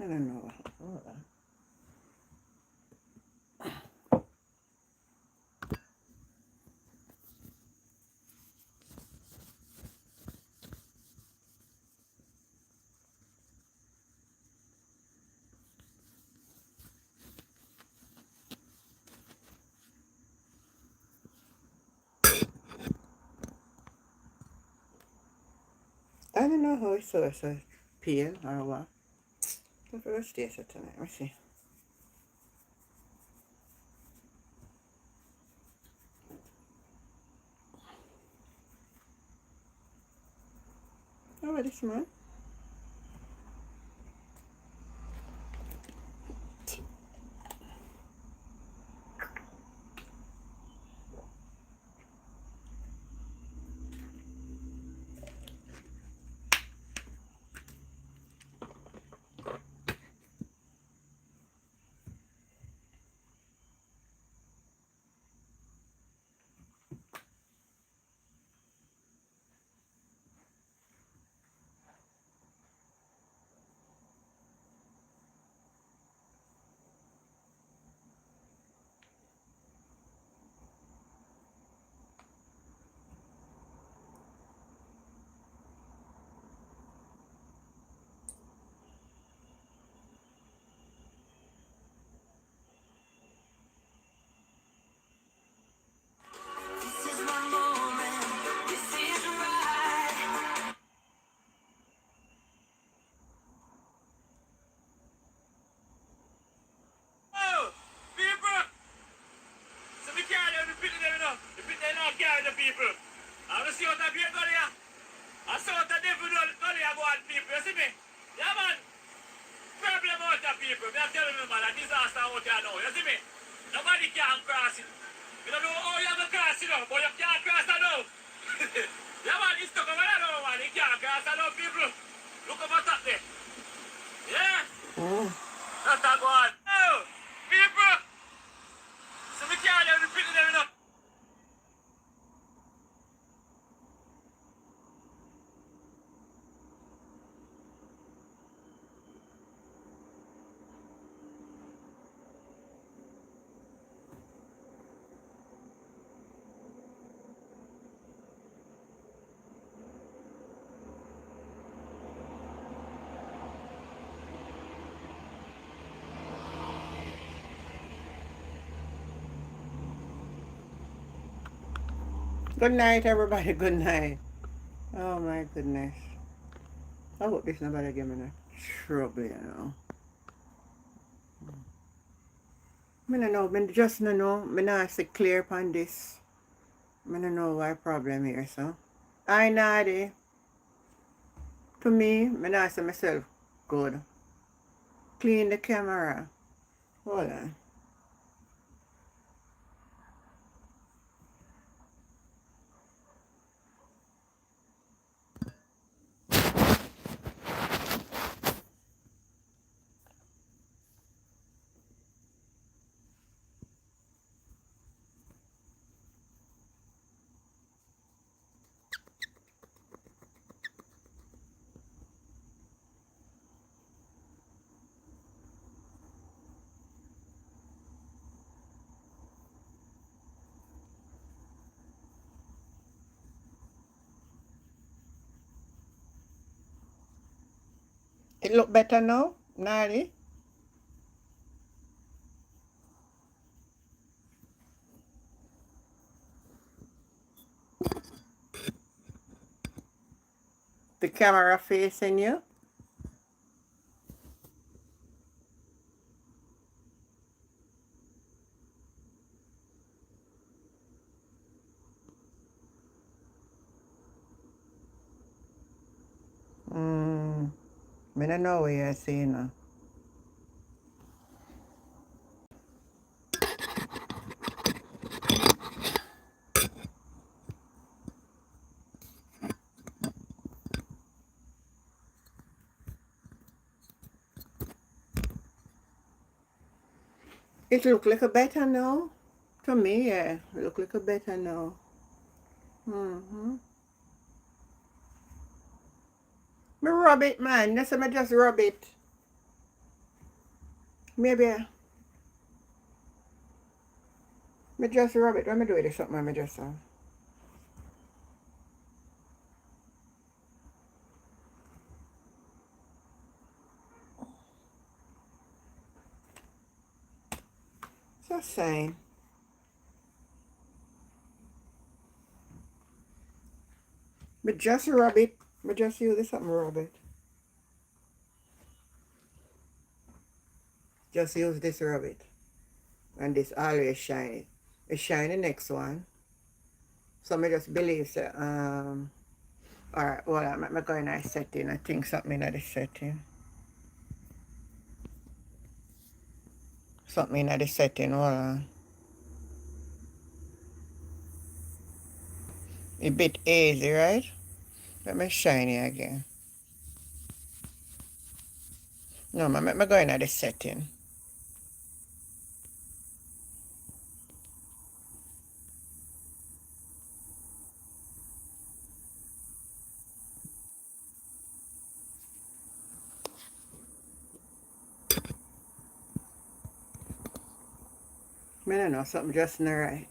I don't know. Hold on. I don't know how it's so pale or what. I forgot to taste it tonight. Let me see. Oh, what is man? Oh, people! So we carry them, the pit them, you know. The pit they not carry the people. I want to see what I beat gully here. I saw what the devil gully here go on people, you see me? Yeah, man. Problem out of people. Me are telling you, man, a disaster out here now, you see me? Nobody can cross it. You don't know how you have to cross it now, but you can't cross it now. Yeah, man, it's stuck over there now, man. You can't cross it now, people. Look up at that there. Yeah? Mm. That's a go on. Oh, people! So we carry them, the pit them, you know. Good night, everybody. Good night. Oh my goodness. I hope this nobody give me no trouble, you know. I don't know. I just don't know. I not say clear upon this. I don't know why problem here, so. I naughty. To me, I not say myself good. Clean the camera. Hold on. It look better now? Naughty? The camera facing you? I don't know what you're saying now. It look like a better now. To me, yeah. It look like a better now. Mm-hmm. Me rub it, man. That's me just rub it. maybe me just rub it. Let me do it or something. Me just so saying. Me just rub it. Me just use this something rub it. Just use this rub it. And this always shine it. It shine the next one. So me just believe say alright, well I'm going to setting. I think something in the setting. Something in the setting, hold on. A bit easy, right? Let me shine it again. No, I'm going to the setting. I don't know, something just not right.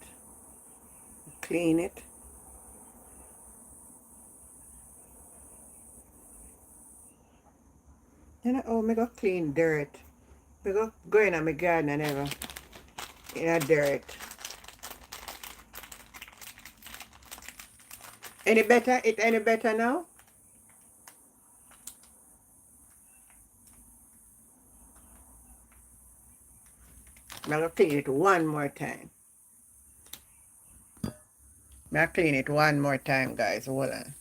Clean it. You know, oh, me go clean dirt. Me go in my garden and ever in a dirt. Any better? It any better now? I'm going to clean it one more time. I'm going to clean it one more time, guys. Hold on.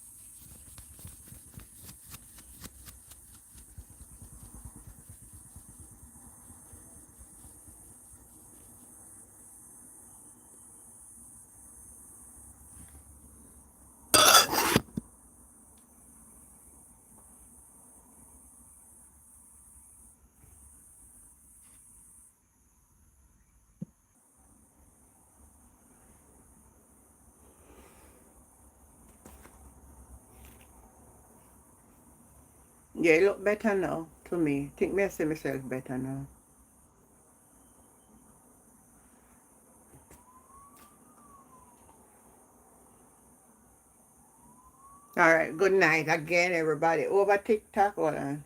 Yeah, it look better now to me. Think me I see myself better now. Alright, good night again, everybody. Over TikTok, hold on.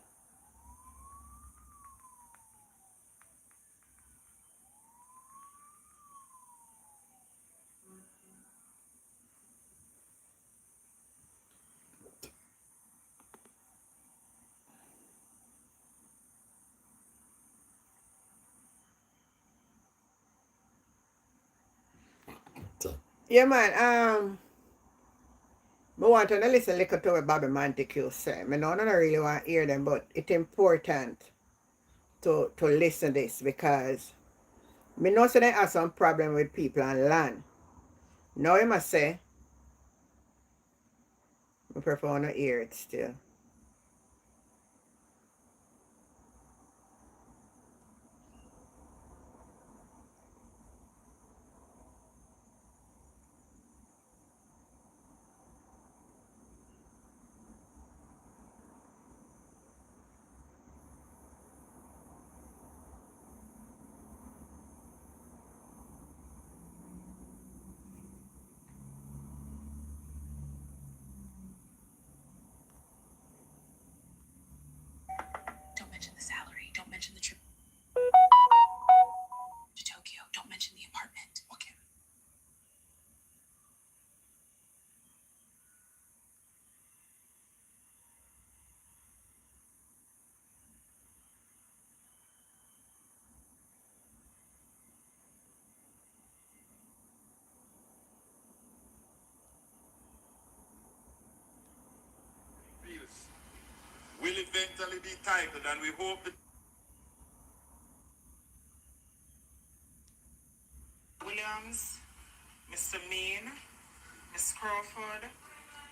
Yeah, man, I want to listen little to what Bobby Montague say. I know I don't really want to hear them, but it's important to listen this because I know so they have some problem with people on land. Now I must say, I prefer not hear it still. Don't mention the salary. Don't mention the trip to Tokyo. Don't mention the apartment. Okay. Will eventually be titled, and we hope that Williams, Mr. Mean, Miss Crawford,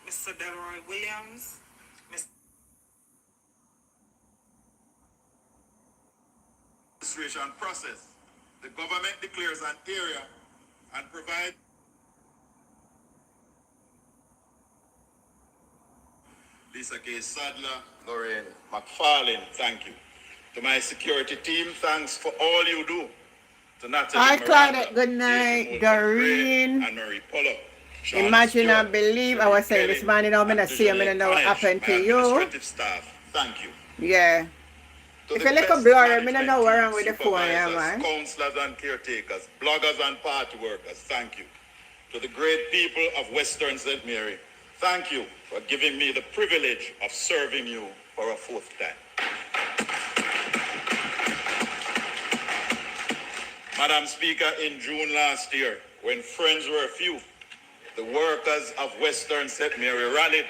Mr. Delroy Williams, Miss registration process. The government declares an area and provides Lisa K. Sadler, Lorraine McFarlane, thank you. To my security team, thanks for all you do. To Natalie Hi, Miranda, Claudette. Good Jason night. Moulton Gray, Doreen. and Marie Polo. Sean Imagine Stewart, and believe. I Cherie was saying this Kelly, morning, I'm going to and see him Dejane and know what Connage, happened my to you. administrative staff. Thank you. Yeah. To If the you look a best blurry, I don't management know where team, I'm with the phone, yeah, supervisors, man. councillors and caretakers, bloggers and party workers, thank you. To the great people of Western St. Mary, thank you for giving me the privilege of serving you for a fourth time. Madam Speaker, in June last year, when friends were few, the workers of Western St. Mary rallied.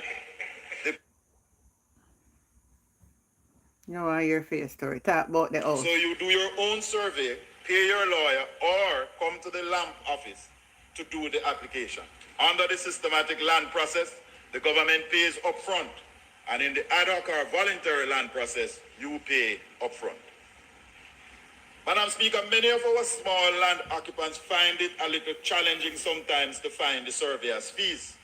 You know, I hear for your story. Talk about the house. So you do your own survey, pay your lawyer, or come to the LAMP office to do the application. Under the systematic land process, the government pays upfront, and in the ad hoc or voluntary land process, you pay upfront. Madam Speaker, many of our small land occupants find it a little challenging sometimes to find the surveyor's fees.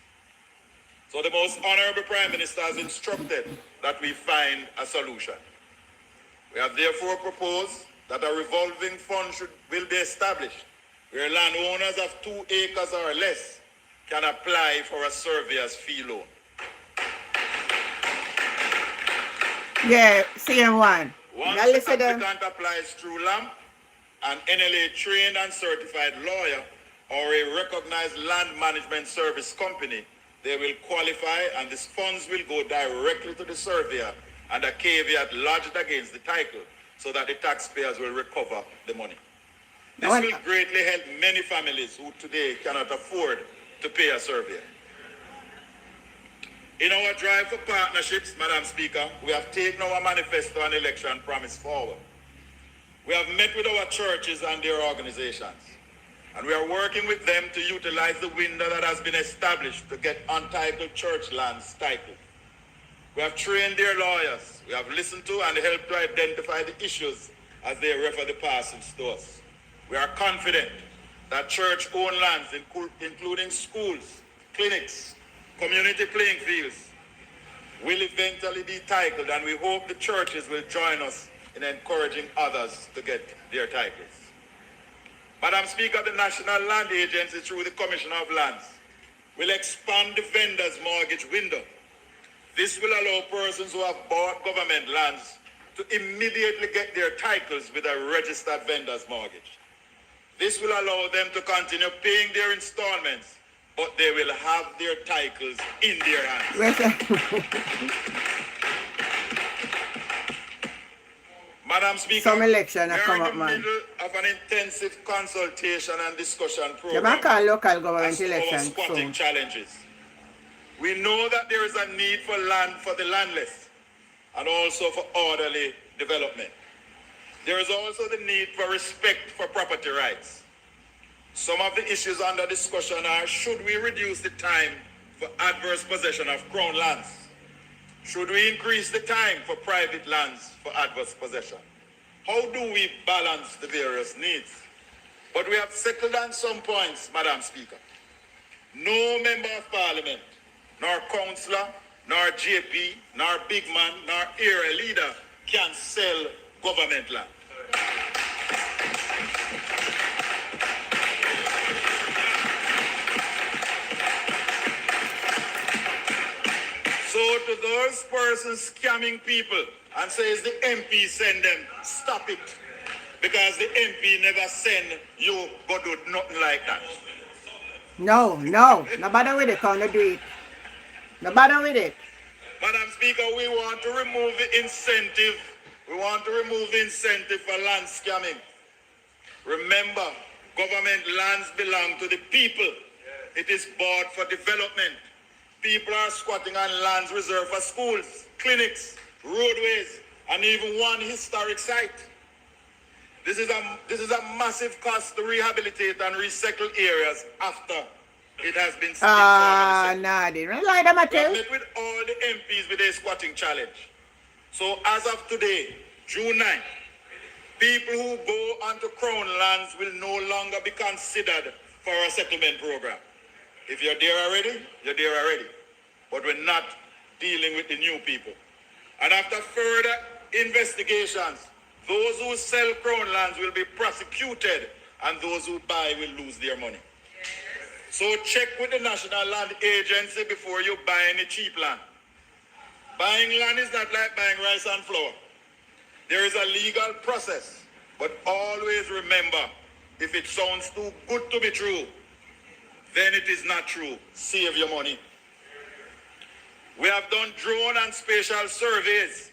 So the most honorable Prime Minister has instructed that we find a solution. We have therefore proposed that a revolving fund will be established where landowners of 2 acres or less can apply for a surveyor's fee loan. Yeah, CM1. Once Now the listen to them. applicant applies through LAMP, an NLA trained and certified lawyer or a recognized land management service company, they will qualify and these funds will go directly to the surveyor and a caveat lodged against the title so that the taxpayers will recover the money. This will greatly help many families who today cannot afford to pay a surveyor. In our drive for partnerships, Madam Speaker, we have taken our manifesto and election promise forward. We have met with our churches and their organizations, and we are working with them to utilize the window that has been established to get untitled church lands titled. We have trained their lawyers. We have listened to and helped to identify the issues as they refer the parcels to us. We are confident that church-owned lands, including schools, clinics, community playing fields, will eventually be titled, and we hope the churches will join us in encouraging others to get their titles. Madam Speaker, the National Land Agency, through the Commissioner of Lands, will expand the vendor's mortgage window. This will allow persons who have bought government lands to immediately get their titles with a registered vendor's mortgage. This will allow them to continue paying their installments, but they will have their titles in their hands. Madam Speaker, Some election we are come in up, the man. middle of an intensive consultation and discussion You program might call local government as to our election squatting soon. challenges. We know that there is a need for land for the landless and also for orderly development. There is also the need for respect for property rights. Some of the issues under discussion are, should we reduce the time for adverse possession of crown lands? Should we increase the time for private lands for adverse possession? How do we balance the various needs? But we have settled on some points, Madam Speaker. No member of parliament, nor councillor, nor JP, nor big man, nor area leader can sell government land. So to those persons scamming people and says the MP send them, stop it. Because the MP never send you go do nothing like that. No, no. No bother with it, can't do it. No bother with it. Madam Speaker, we want to remove the incentive. We want to remove the incentive for land scamming. Remember, government lands belong to the people. It is bought for development. People are squatting on lands reserved for schools, clinics, roadways, and even one historic site. This is a massive cost to rehabilitate and recycle areas after it has been Nah, they don't lie them at we have you. met with all the MPs with a squatting challenge. So as of today, June 9th, people who go onto crown lands will no longer be considered for a settlement program. If you're there already, you're there already. But we're not dealing with the new people. And after further investigations, Those who sell crown lands will be prosecuted, and those who buy will lose their money. So check with the National Land Agency before you buy any cheap land. Buying land is not like buying rice and flour. There is a legal process, but always remember, if it sounds too good to be true, then it is not true. Save your money. We have done drone and spatial surveys,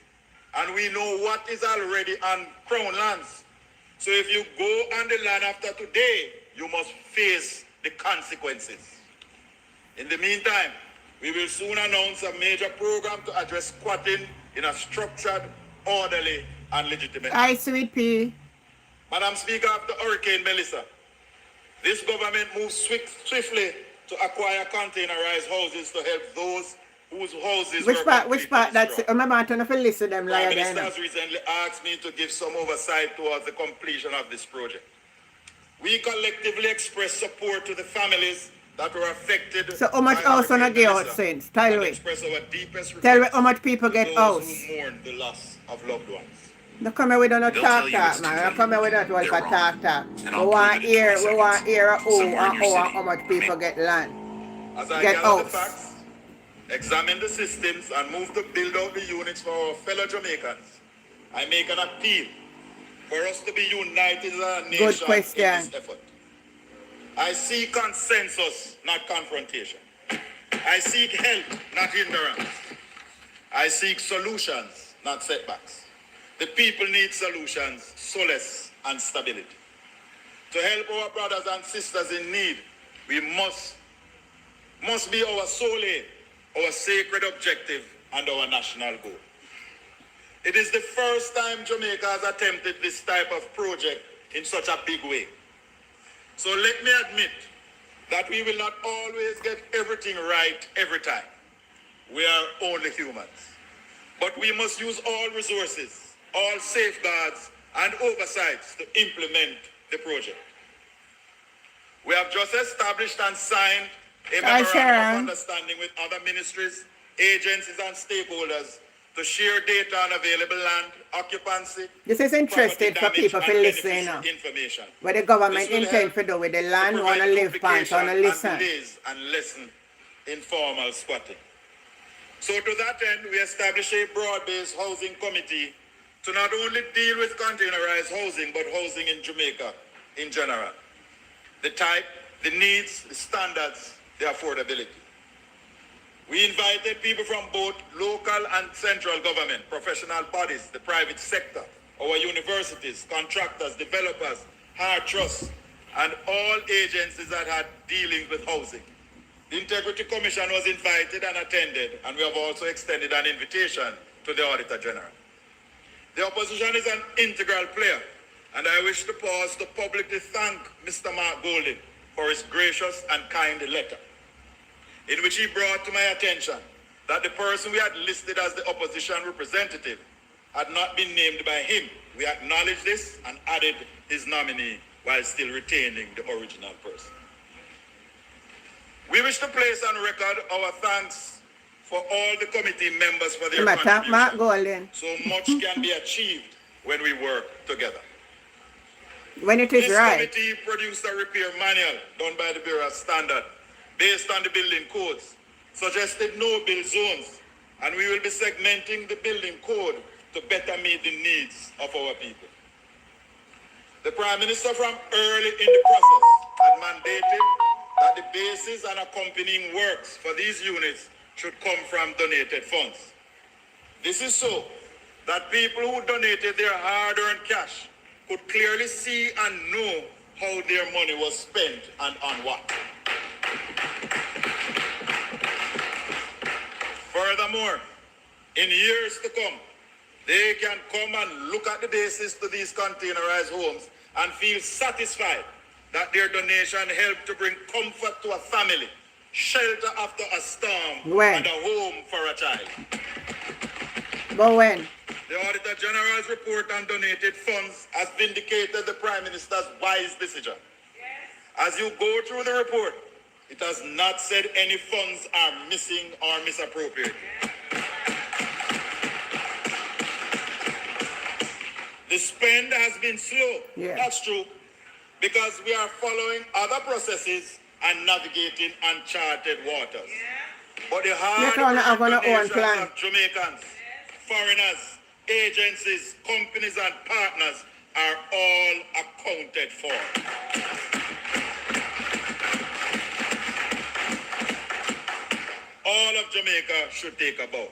and we know what is already on crown lands. So if you go on the land after today, you must face the consequences. In the meantime, we will soon announce a major program to address squatting in a structured, orderly, and legitimate. Hi, Sweet Pea. Madam Speaker, after Hurricane Melissa, this government moved swiftly to acquire containerized houses to help those whose houses Which were part? completely Which part? That's destroyed. remember, I don't know list of them Prime like Minister that. has recently asked me to give some oversight towards the completion of this project. We collectively express support to the families that were affected. So how much by house on a Hurricane get out Melissa, since? Tell and me. express our deepest Tell me regrets how much people to get those house. who mourn the loss of loved ones. No come here with no They'll talk tell you it's man. too Don't come here with that one They're for wrong. talk. And We I'll want prove it in 20 we want seconds. hear who Somewhere in and your how and city. how much people get land. As I Get gather the house. facts, examine the systems, and move to build out the units for our fellow Jamaicans, I make an appeal for us to be united as a nation in question. this effort. I seek consensus, not confrontation. I seek help, not hindrance. I seek solutions, not setbacks. The people need solutions, solace, and stability. To help our brothers and sisters in need, we must be our sole aim, our sacred objective, and our national goal. It is the first time Jamaica has attempted this type of project in such a big way. So let me admit that we will not always get everything right every time. We are only humans. But we must use all resources, all safeguards, and oversights to implement the project. We have just established and signed a memorandum of understanding with other ministries, agencies, and stakeholders to share data on available land, occupancy, This is interested for property people to damage, listen. and beneficial information. What the government This will intend help to do with the to land, provide wanna live pants, wanna duplication listen. and delays and lessen informal squatting. So to that end, we established a broad-based housing committee to not only deal with containerized housing, but housing in Jamaica in general. The type, the needs, the standards, the affordability. We invited people from both local and central government, professional bodies, the private sector, our universities, contractors, developers, hard trusts, and all agencies that had dealings with housing. The Integrity Commission was invited and attended, and we have also extended an invitation to the Auditor General. The opposition is an integral player, and I wish to pause to publicly thank Mr. Mark Golding for his gracious and kind letter, in which he brought to my attention that the person we had listed as the opposition representative had not been named by him. We acknowledged this and added his nominee while still retaining the original person. We wish to place on record our thanks for all the committee members for their Mark contribution. Golden. So much can be achieved when we work together. When it is This right. committee produced a repair manual done by the Bureau of Standard based on the building codes, suggested no-build zones, and we will be segmenting the building code to better meet the needs of our people. The Prime Minister from early in the process had mandated that the basis and accompanying works for these units should come from donated funds. This is so that people who donated their hard-earned cash could clearly see and know how their money was spent and on what. Furthermore, in years to come, they can come and look at the basis to these containerized homes and feel satisfied that their donation helped to bring comfort to a family, shelter after a storm, When? and a home for a child. But when? The Auditor General's report on donated funds has vindicated the Prime Minister's wise decision. As you go through the report, it has not said any funds are missing or misappropriated. The spend has been slow. Yeah. That's true. Because we are following other processes and navigating uncharted waters. But the hard I'm gonna own donations plan. of Jamaicans, foreigners, agencies, companies and partners are all accounted for. All of Jamaica should take a bow.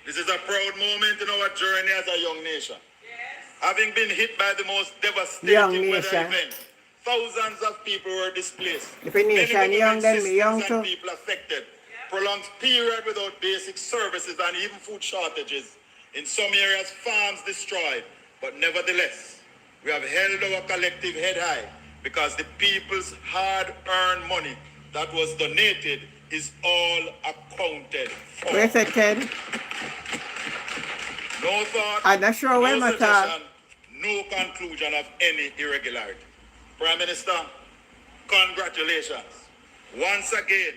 This is a proud moment in our journey as a young nation. Having been hit by the most Young devastating weather nation. event, thousands of people were displaced. If a nation Many young, government then me young systems and too. people affected. Prolonged period without basic services and even food shortages. In some areas, farms destroyed. But nevertheless, we have held our collective head high because the people's hard-earned money that was donated is all accounted for. Where's it, Ted? No thought, I'm not sure where no my suggestion, no conclusion of any irregularity. Prime Minister, congratulations. Once again,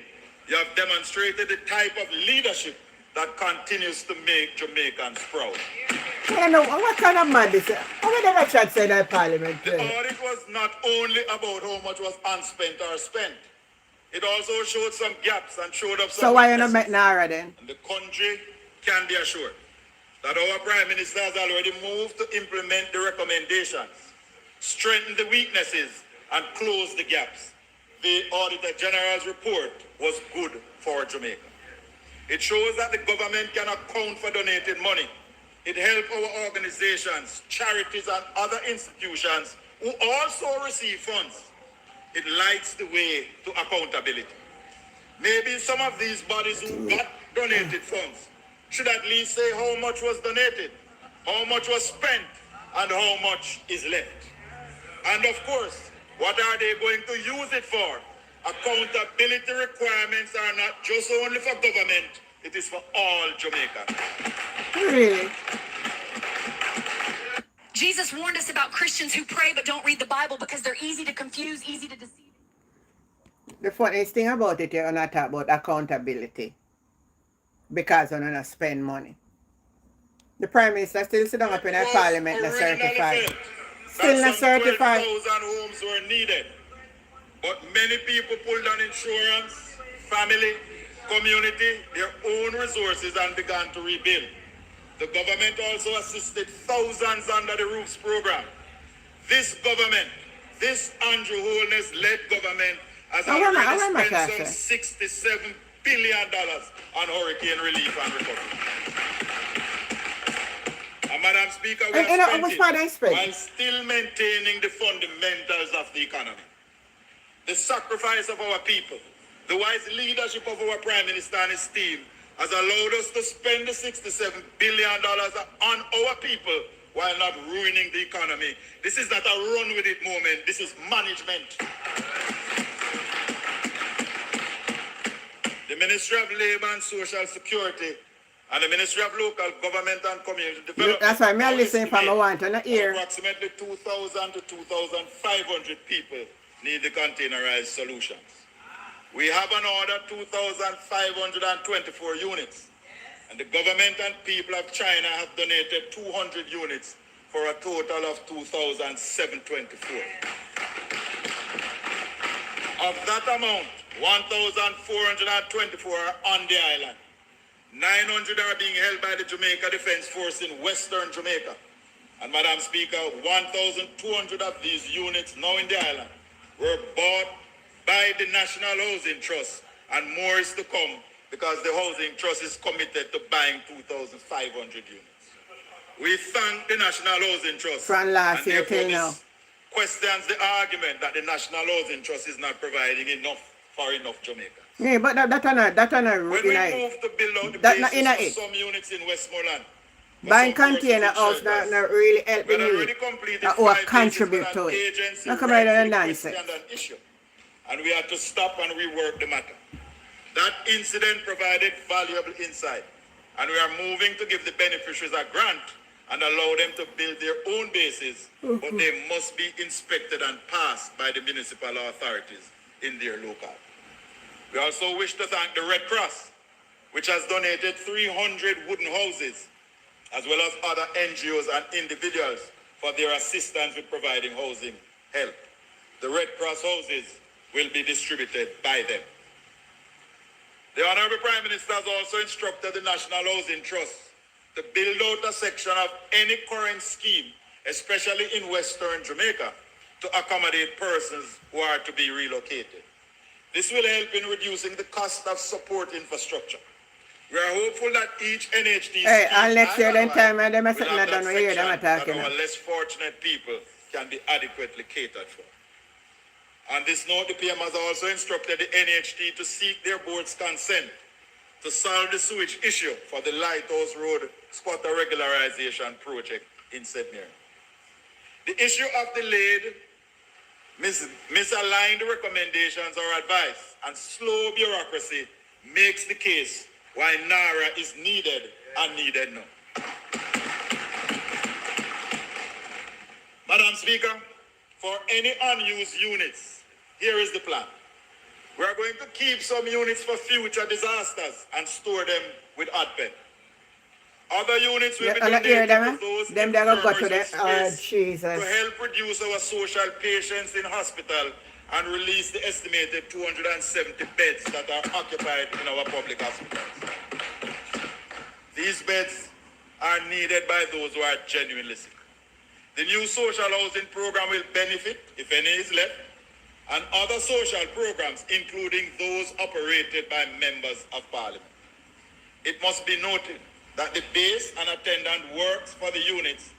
you have demonstrated the type of leadership that continues to make Jamaicans proud. I don't know what kind of madness. I would never chat say that Parliament. The audit was not only about how much was unspent or spent. It also showed some gaps and showed up some So why you not weaknesses. make Nara then? And the country can be assured that our Prime Minister has already moved to implement the recommendations, strengthen the weaknesses, and close the gaps. The Auditor General's report was good for Jamaica. It shows that the government can account for donated money. It helps our organizations, charities, and other institutions who also receive funds. It lights the way to accountability. Maybe some of these bodies who got donated funds should at least say how much was donated, how much was spent, and how much is left. And of course, what are they going to use it for? Accountability requirements are not just only for government, it is for all Jamaicans. Really? Jesus warned us about Christians who pray but don't read the Bible because they're easy to confuse, easy to deceive. The funniest thing about it, you're not talk about accountability. Because you're not spend money. The Prime Minister still sit down up in a Parliament not certified. Still not certified. 12,000 homes were needed. But many people pulled on insurance, family, community, their own resources and began to rebuild. The government also assisted thousands under the Roofs program. This government, this Andrew Holness-led government, has already spent some $67 billion on hurricane relief and recovery. And Madam Speaker, we have spent it while still maintaining the fundamentals of the economy. The sacrifice of our people, the wise leadership of our Prime Minister and his team has allowed us to spend the $67 billion on our people while not ruining the economy. This is not a run with it moment. This is management. The Ministry of Labour and Social Security and the Ministry of Local Government and Community Development. That's why I'm listening from my want to hear. Approximately 2,000 to 2,500 people need the containerized solutions. We have an order 2,524 units, and the government and people of China have donated 200 units for a total of 2,724. Of that amount, 1,424 are on the island. 900 are being held by the Jamaica Defense Force in Western Jamaica. And Madam Speaker, 1,200 of these units now in the island were bought by the National Housing Trust, and more is to come because the Housing Trust is committed to buying 2,500 units. We thank the National Housing Trust. From last year till now. Questions the argument that the National Housing Trust is not providing enough for enough Jamaica. Yeah, but that's not When we move to build out the basis for some units in Westmoreland, buying container house not really helping you or contribute to it. Not come out of nonsense. And we had to stop and rework the matter. That incident provided valuable insight, and we are moving to give the beneficiaries a grant and allow them to build their own bases, but they must be inspected and passed by the municipal authorities in their local. We also wish to thank the Red Cross, which has donated 300 wooden houses, as well as other NGOs and individuals for their assistance with providing housing help. The Red Cross houses will be distributed by them. The Honorable Prime Minister has also instructed the National Housing Trust to build out a section of any current scheme, especially in Western Jamaica, to accommodate persons who are to be relocated. This will help in reducing the cost of support infrastructure. We are hopeful that each NHT Hey, scheme and next year then time and them will sitting have down that here, them section attacking that our us. less fortunate people can be adequately catered for. On this note, the PM has also instructed the NHT to seek their board's consent to solve the sewage issue for the Lighthouse Road squatter regularization project in St. Mary. The issue of delayed, misaligned recommendations or advice and slow bureaucracy makes the case why NARA is needed and needed now. Madam Speaker, for any unused units, here is the plan. We are going to keep some units for future disasters and store them with ADPEN. Other units will be donated to those them they go to the infirmaries Jesus. to help reduce our social patients in hospital and release the estimated 270 beds that are occupied in our public hospitals. These beds are needed by those who are genuinely sick. The new social housing program will benefit, if any is left, and other social programs, including those operated by members of parliament. It must be noted that the base and attendant works for the units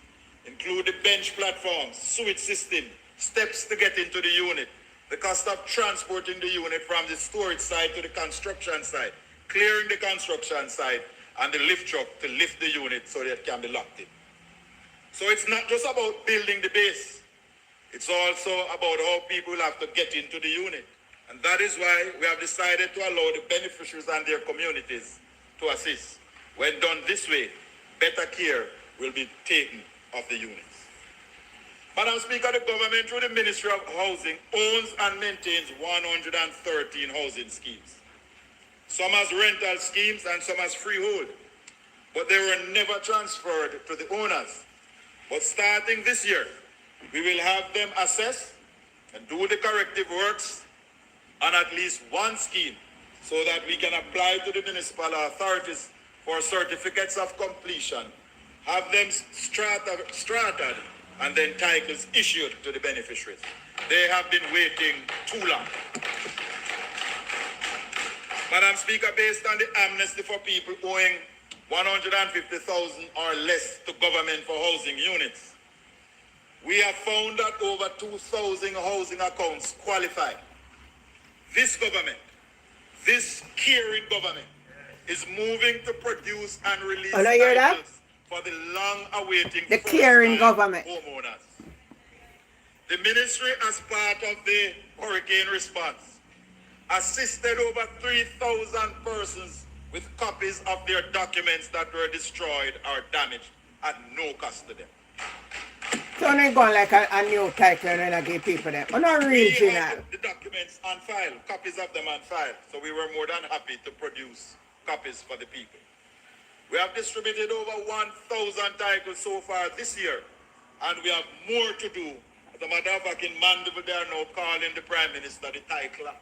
include the bench platforms, sewage system, steps to get into the unit, the cost of transporting the unit from the storage site to the construction site, clearing the construction site, and the lift truck to lift the unit so that it can be locked in. So it's not just about building the base. It's also about how people have to get into the unit. And that is why we have decided to allow the beneficiaries and their communities to assist. When done this way, better care will be taken of the units. Madam Speaker, the government through the Ministry of Housing owns and maintains 113 housing schemes. Some as rental schemes and some as freehold, but they were never transferred to the owners. But starting this year, we will have them assess and do the corrective works on at least one scheme so that we can apply to the municipal authorities for certificates of completion, have them strata, and then titles issued to the beneficiaries. They have been waiting too long. Madam Speaker, based on the amnesty for people owing 150,000 or less to government for housing units, we have found that over 2,000 housing accounts qualify. This government, this caring government, is moving to produce and release titles for the long-awaiting the caring government homeowners. The ministry, as part of the hurricane response, assisted over 3,000 persons with copies of their documents that were destroyed or damaged at no cost to them. So they going like a new title and I give people them. Or not We original. have the documents on file, copies of them on file, so we were more than happy to produce copies for the people. We have distributed over 1,000 titles so far this year, and we have more to do. As a matter of fact, in Mandeville, they are now calling the Prime Minister the titler.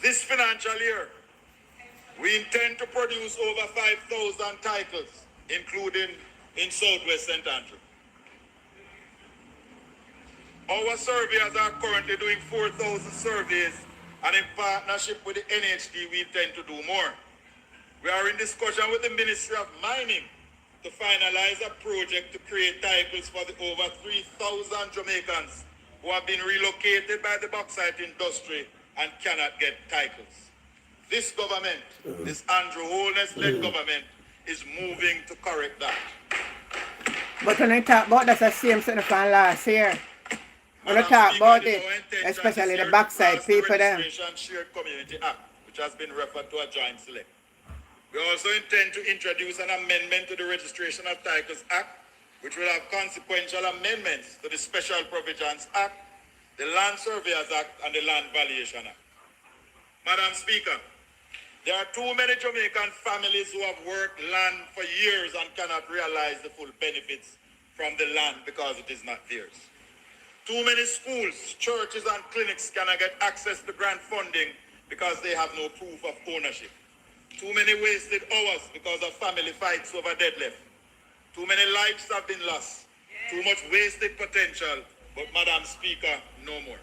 This financial year, we intend to produce over 5,000 titles, including in Southwest St. Andrew. Our surveyors are currently doing 4,000 surveys, and in partnership with the NHT, we intend to do more. We are in discussion with the Ministry of Mining to finalize a project to create titles for the over 3,000 Jamaicans who have been relocated by the bauxite industry and cannot get titles. This government, this Andrew Holness-led government, is moving to correct that. But when I talk about that's the same thing from last year. When I talk about it, especially the backside people them. Shared Community Act, which has been referred to as Joint Select. We also intend to introduce an amendment to the Registration of Titles Act, which will have consequential amendments to the Special Provisions Act, the Land Surveyors Act, and the Land Valuation Act. Madam Speaker, there are too many Jamaican families who have worked land for years and cannot realize the full benefits from the land because it is not theirs. Too many schools, churches, and clinics cannot get access to grant funding because they have no proof of ownership. Too many wasted hours because of family fights over deadlift. Too many lives have been lost. Too much wasted potential, but Madam Speaker, no more.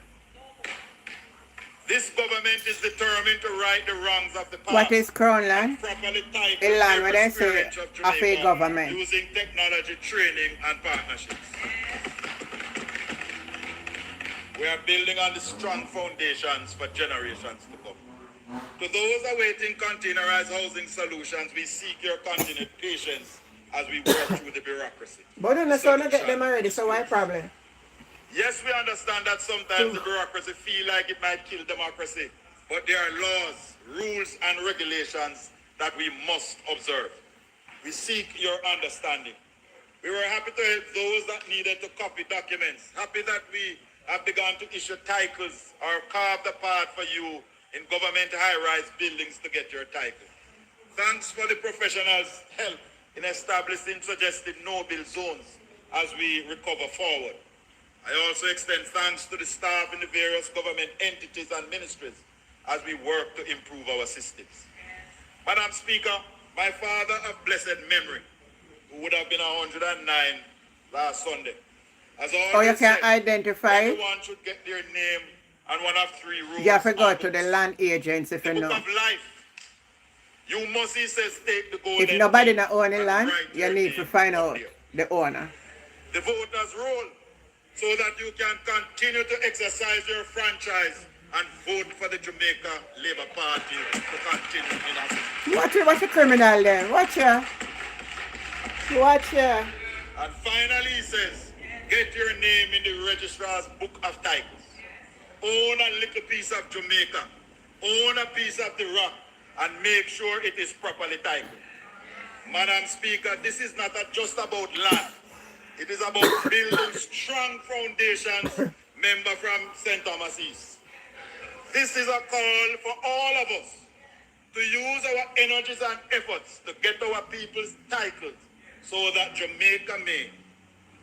This government is determined to right the wrongs of the past. What is Crown land? Properly title A land where every they say experience of of a Jamaica government. using technology, training, and partnerships. We are building on the strong foundations for generations to come. To those awaiting containerized housing solutions, we seek your continued patience as we work through the bureaucracy. But you know, so not get them already, so why problem? Yes, we understand that sometimes the bureaucracy feel like it might kill democracy, but there are laws, rules, and regulations that we must observe. We seek your understanding. We were happy to help those that needed to copy documents, happy that we have begun to issue titles or carve the path for you in government high-rise buildings to get your title. Thanks for the professionals' help in establishing suggested no-bill zones as we recover forward. I also extend thanks to the staff in the various government entities and ministries as we work to improve our systems. Madam Speaker, my father of blessed memory, who would have been 109 last Sunday, has always Oh, you can said identify? everyone should get their name and one of three rules. You have to go on to the books. land agents if The you book know. of life. You must, he says, take the golden If nobody key not own the and land, write you your need to name find up out there. the owner. The voters' roll so that you can continue to exercise your franchise and vote for the Jamaica Labour Party to continue in office. What's a criminal then? Watch ya. Watch ya. And finally, he says, get your name in the registrar's book of titles. Own a little piece of Jamaica. Own a piece of the rock and make sure it is properly titled. Madam Speaker, this is not just about land. It is about building strong foundations, member from St. Thomas East. This is a call for all of us to use our energies and efforts to get our people's titles so that Jamaica may,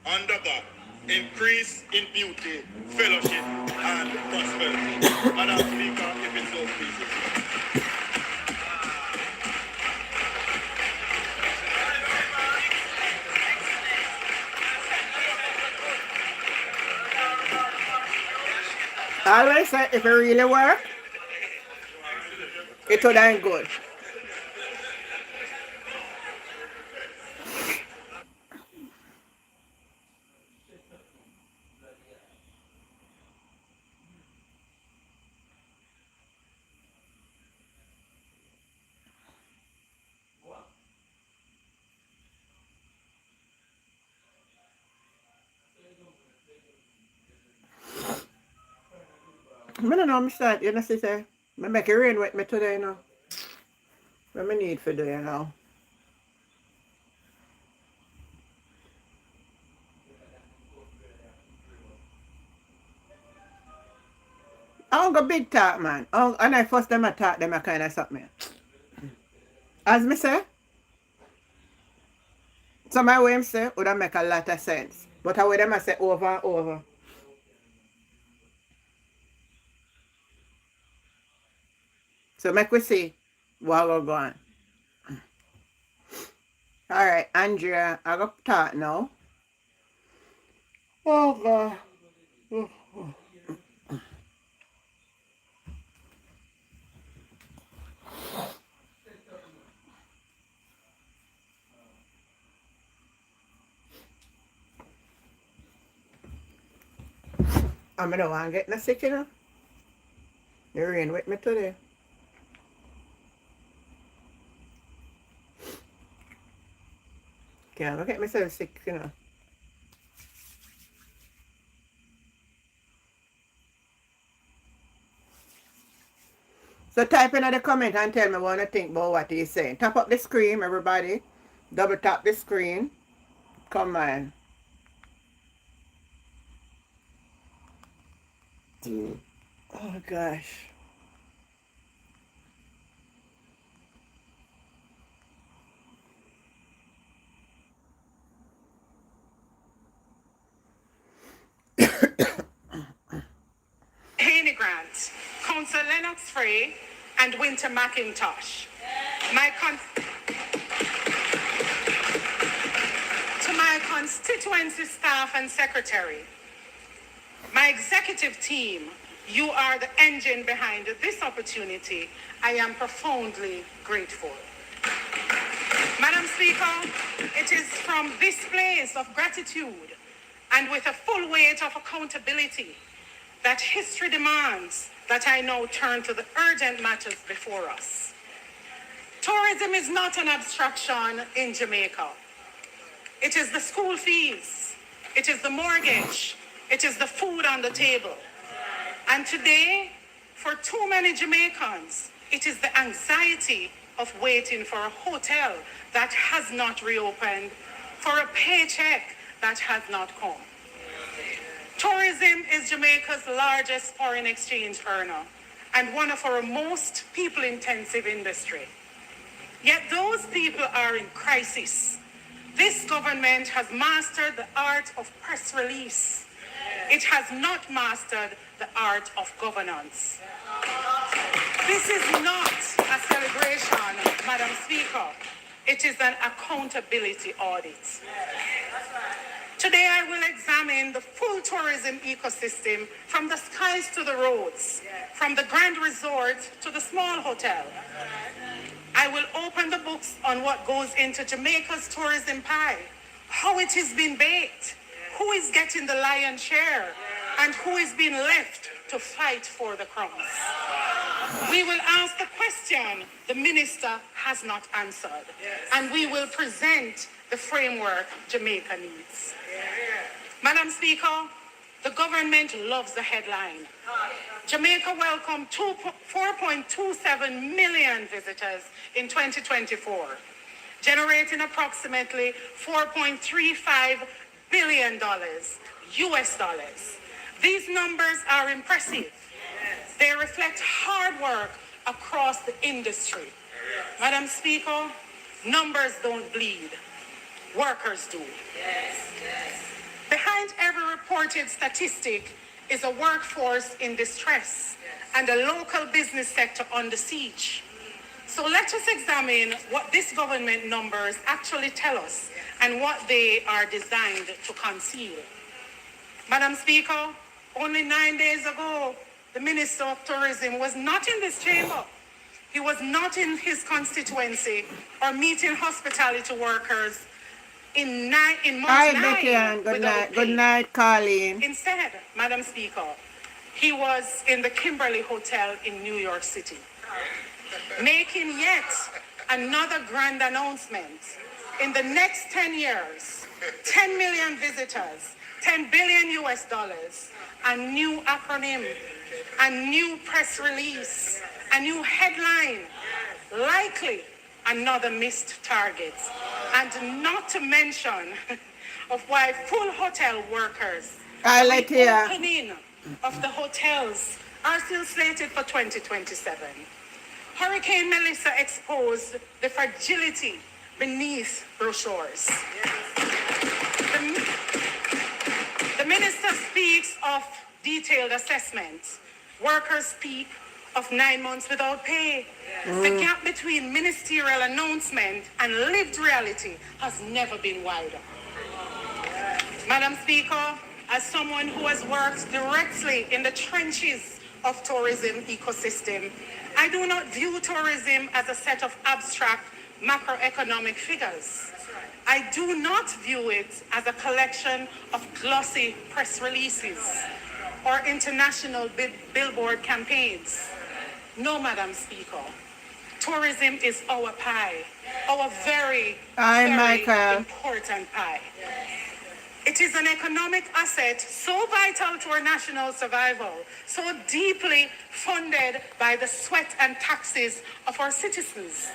under God, increase in beauty, fellowship, and prosperity. Madam Speaker, if it so pleases. I always say if it really work, it would ain't good. I don't know, Mr. You know, sister, I make it rain with me today, you know. What I need for do, you know. I don't go big talk, man. And I first them attack them, I kind of something. As me say, some of what him say would make a lot of sense. But how them I say over and over. So make we see what will go on. Alright, Andrea, I go talk now. Oh God. I'm gonna want to get no sick, you know. The rain with me today. Can't go get myself sick, you know. So type in the comment and tell me what you think about what he's saying. Tap up the screen, everybody. Double tap the screen. Come on. Oh gosh. Bryant, Councillor Lennox Frey, and Winter McIntosh. To my constituency staff and secretary, my executive team, you are the engine behind this opportunity. I am profoundly grateful. Madam Speaker, it is from this place of gratitude and with a full weight of accountability that history demands that I now turn to the urgent matters before us. Tourism is not an abstraction in Jamaica. It is the school fees, it is the mortgage, it is the food on the table. And today, for too many Jamaicans, it is the anxiety of waiting for a hotel that has not reopened, for a paycheck that has not come. Tourism is Jamaica's largest foreign exchange earner and one of our most people-intensive industry. Yet those people are in crisis. This government has mastered the art of press release. It has not mastered the art of governance. This is not a celebration, Madam Speaker. It is an accountability audit. Today I will examine the full tourism ecosystem from the skies to the roads, from the grand resort to the small hotel. I will open the books on what goes into Jamaica's tourism pie, how it is being baked, who is getting the lion's share, and who is being left to fight for the crumbs. We will ask the question the minister has not answered, and we will present the framework Jamaica needs. Madam Speaker, the government loves the headline. Jamaica welcomed 4.27 million visitors in 2024, generating approximately $4.35 billion US dollars. These numbers are impressive. They reflect hard work across the industry. Madam Speaker, numbers don't bleed, workers do. Behind every reported statistic is a workforce in distress and a local business sector under siege. So let us examine what these government numbers actually tell us and what they are designed to conceal. Madam Speaker, only 9 days ago, the Minister of Tourism was not in this chamber. He was not in his constituency or meeting hospitality workers in month Hi, 9 Becky, and good without night. pay. Good night, Colleen. Instead, Madam Speaker, he was in the Kimberly Hotel in New York City, making yet another grand announcement. In the next 10 years, 10 million visitors, 10 billion US dollars, a new acronym, a new press release, a new headline, likely another missed target. And not to mention of why full hotel workers I'll let the you. opening of the hotels are still slated for 2027. Hurricane Melissa exposed the fragility beneath brochures. The minister speaks of detailed assessments. Workers speak of 9 months without pay. The gap between ministerial announcement and lived reality has never been wider. Madam Speaker, as someone who has worked directly in the trenches of tourism ecosystem, I do not view tourism as a set of abstract macroeconomic figures. I do not view it as a collection of glossy press releases or international billboard campaigns. No, Madam Speaker. Tourism is our pie, our very, very Michael. important pie. It is an economic asset so vital to our national survival, so deeply funded by the sweat and taxes of our citizens,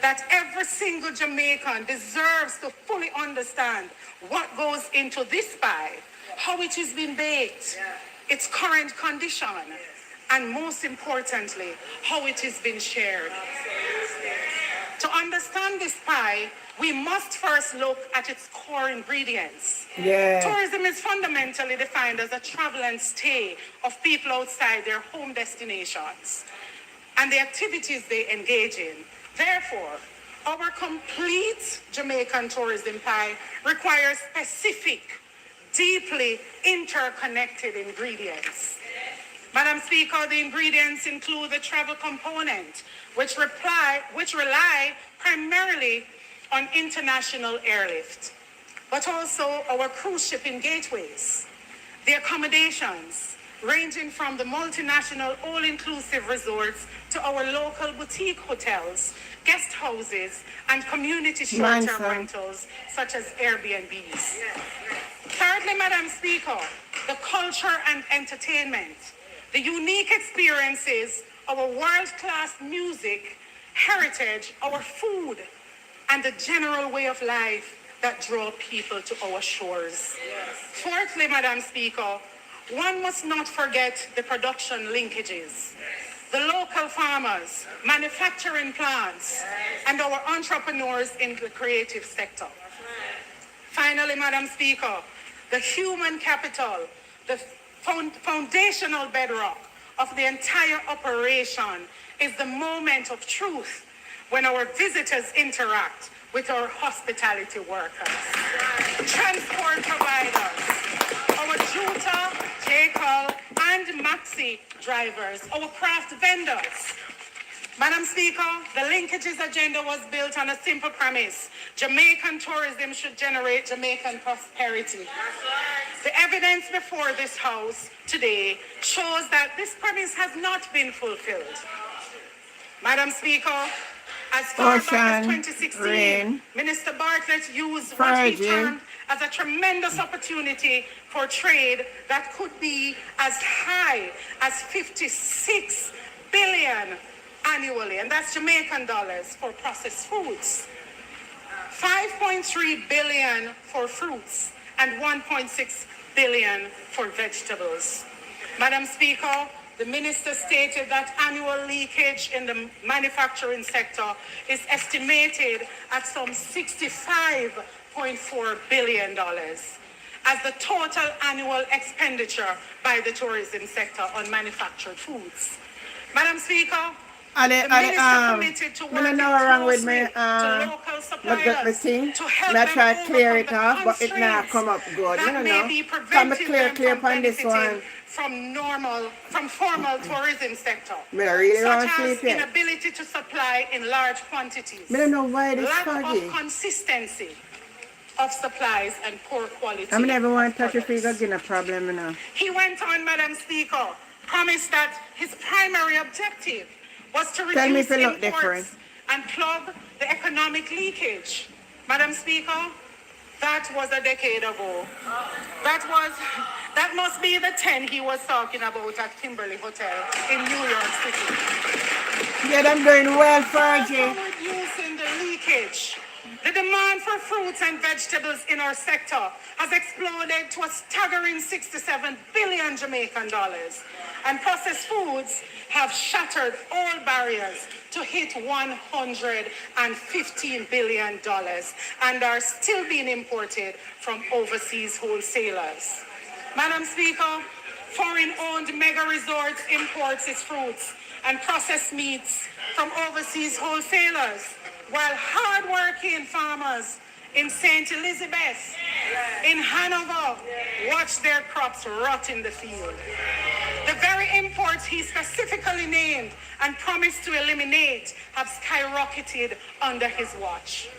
that every single Jamaican deserves to fully understand what goes into this pie, how it is being baked, its current condition, and most importantly, how it is being shared. To understand this pie, we must first look at its core ingredients. Yeah. Tourism is fundamentally defined as a travel and stay of people outside their home destinations and the activities they engage in. Therefore, our complete Jamaican tourism pie requires specific, deeply interconnected ingredients. Madam Speaker, the ingredients include the travel component, which rely primarily on international airlift, but also our cruise shipping gateways, the accommodations, ranging from the multinational all-inclusive resorts to our local boutique hotels, guest houses, and community short-term rentals, such as Airbnbs. Thirdly, Madam Speaker, the culture and entertainment, the unique experiences, our world-class music, heritage, our food, and the general way of life that draw people to our shores. Fourthly, Madam Speaker, one must not forget the production linkages, the local farmers, manufacturing plants, and our entrepreneurs in the creative sector. Finally, Madam Speaker, the human capital, the foundational bedrock of the entire operation is the moment of truth when our visitors interact with our hospitality workers, transport providers, our Juta, J-Call, and Maxi drivers, our craft vendors. Madam Speaker, the linkages agenda was built on a simple premise. Jamaican tourism should generate Jamaican prosperity. The evidence before this House today shows that this premise has not been fulfilled. Madam Speaker, as far back as 2016, Minister Bartlett used what he termed as a tremendous opportunity for trade that could be as high as 56 billion annually, and that's Jamaican dollars for processed foods, 5.3 billion for fruits, and 1.6 billion for vegetables. Madam Speaker, the minister stated that annual leakage in the manufacturing sector is estimated at some $65.4 billion as the total annual expenditure by the tourism sector on manufactured foods. Madam Speaker, the minister committed to working closely to local suppliers to help them overcome the constraints that may be preventing them from benefiting from formal tourism sector, such as inability to supply in large quantities, lack of consistency of supplies, and poor quality. I never want to touch your finger, getting a problem now. He went on, Madam Speaker, promised that his primary objective was to reduce imports and plug the economic leakage. Madam Speaker, that was a decade ago. That must be the 10 he was talking about at Kimberly Hotel in New York City. Yeah, I'm doing well, Fergie. For reducing the leakage, the demand for fruits and vegetables in our sector has exploded to a staggering 67 billion Jamaican dollars. And processed foods have shattered all barriers to hit $115 billion and are still being imported from overseas wholesalers. Madam Speaker, foreign-owned mega resorts imports its fruits and processed meats from overseas wholesalers, while hard-working farmers in St. Elizabeth, in Hanover, watch their crops rot in the field. The very imports he specifically named and promised to eliminate have skyrocketed under his watch.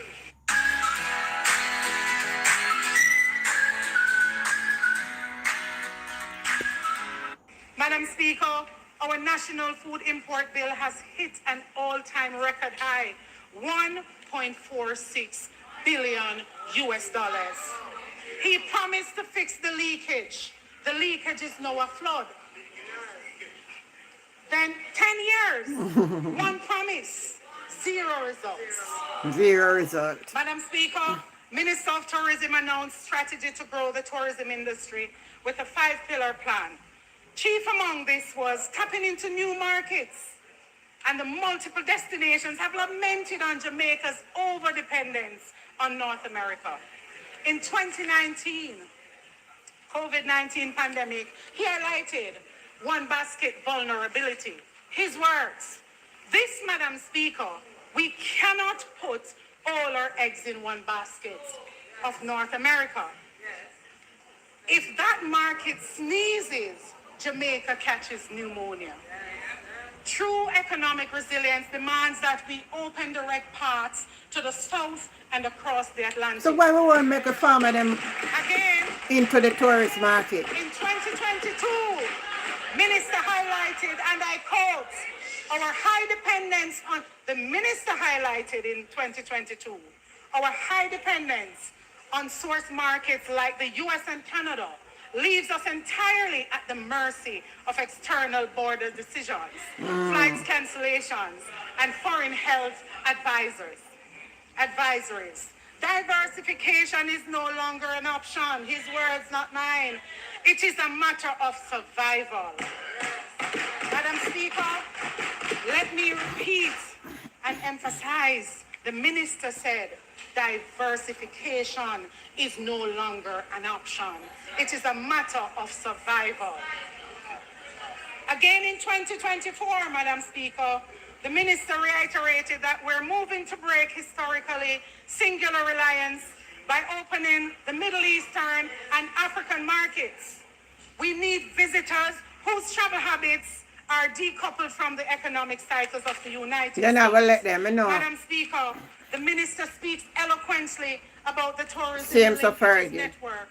Madam Speaker, our national food import bill has hit an all-time record high, $1.46 billion US. He promised to fix the leakage. The leakage is now a flood. Then 10 years, one promise, zero results. Zero results. Madam Speaker, Minister of Tourism announced strategy to grow the tourism industry with a 5-pillar plan. Chief among this was tapping into new markets and the multiple destinations have lamented on Jamaica's overdependence on North America. In 2019, COVID-19 pandemic, he highlighted one basket vulnerability. His words, this, Madam Speaker, we cannot put all our eggs in one basket of North America. If that market sneezes, Jamaica catches pneumonia. True economic resilience demands that we open direct paths to the south and across the Atlantic. So why we want to make a farmer them Again, into the tourist market? in 2022, Minister highlighted, and I quote, our high dependence on, the Minister highlighted in 2022, our high dependence on source markets like the US and Canada leaves us entirely at the mercy of external border decisions, flights cancellations, and foreign health advisories. Diversification is no longer an option. His words, not mine. It is a matter of survival. Madam Speaker, let me repeat and emphasize. The minister said diversification is no longer an option. It is a matter of survival. Again in 2024, Madam Speaker, the minister reiterated that we're moving to break historically singular reliance by opening the Middle Eastern and African markets. We need visitors whose travel habits are decoupled from the economic cycles of the United States. You're not going to let them, I know. Madam Speaker, the minister speaks eloquently about the tourism Same linkages safari. network.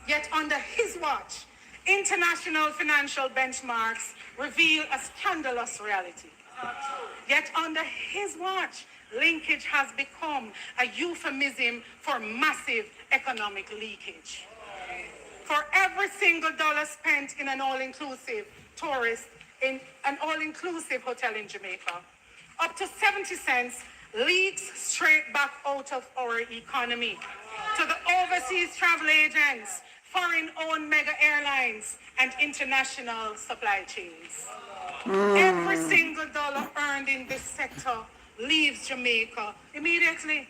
Yet under his watch, international financial benchmarks reveal a scandalous reality. Yet under his watch, linkage has become a euphemism for massive economic leakage. For every single dollar spent in an all-inclusive tourist, in an all-inclusive hotel in Jamaica, up to 70 cents leaks straight back out of our economy to the overseas travel agents, foreign-owned mega airlines, and international supply chains. Every single dollar earned in this sector leaves Jamaica immediately.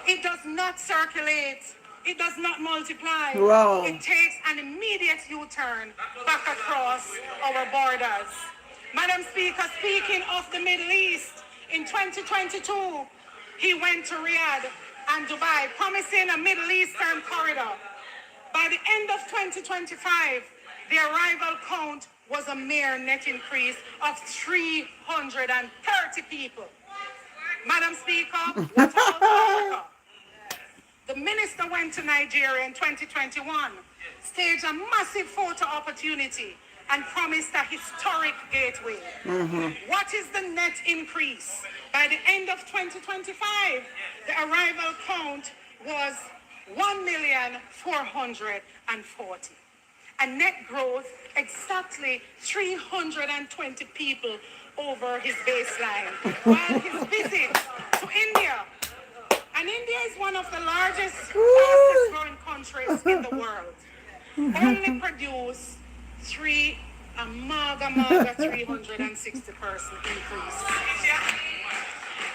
It does not circulate. It does not multiply. Wow. It takes an immediate U-turn back across our borders. Madam Speaker, speaking of the Middle East, in 2022, he went to Riyadh and Dubai, promising a Middle Eastern corridor. By the end of 2025, the arrival count was a mere net increase of 330 people. Madam Speaker, what about Africa? The minister went to Nigeria in 2021, staged a massive photo opportunity, and promised a historic gateway. What is the net increase? By the end of 2025, the arrival count was 1,440,000. A net growth exactly 320 people over his baseline. While his visit to India, and India is one of the largest, fastest growing countries in the world, only produced a maga 360 person increase.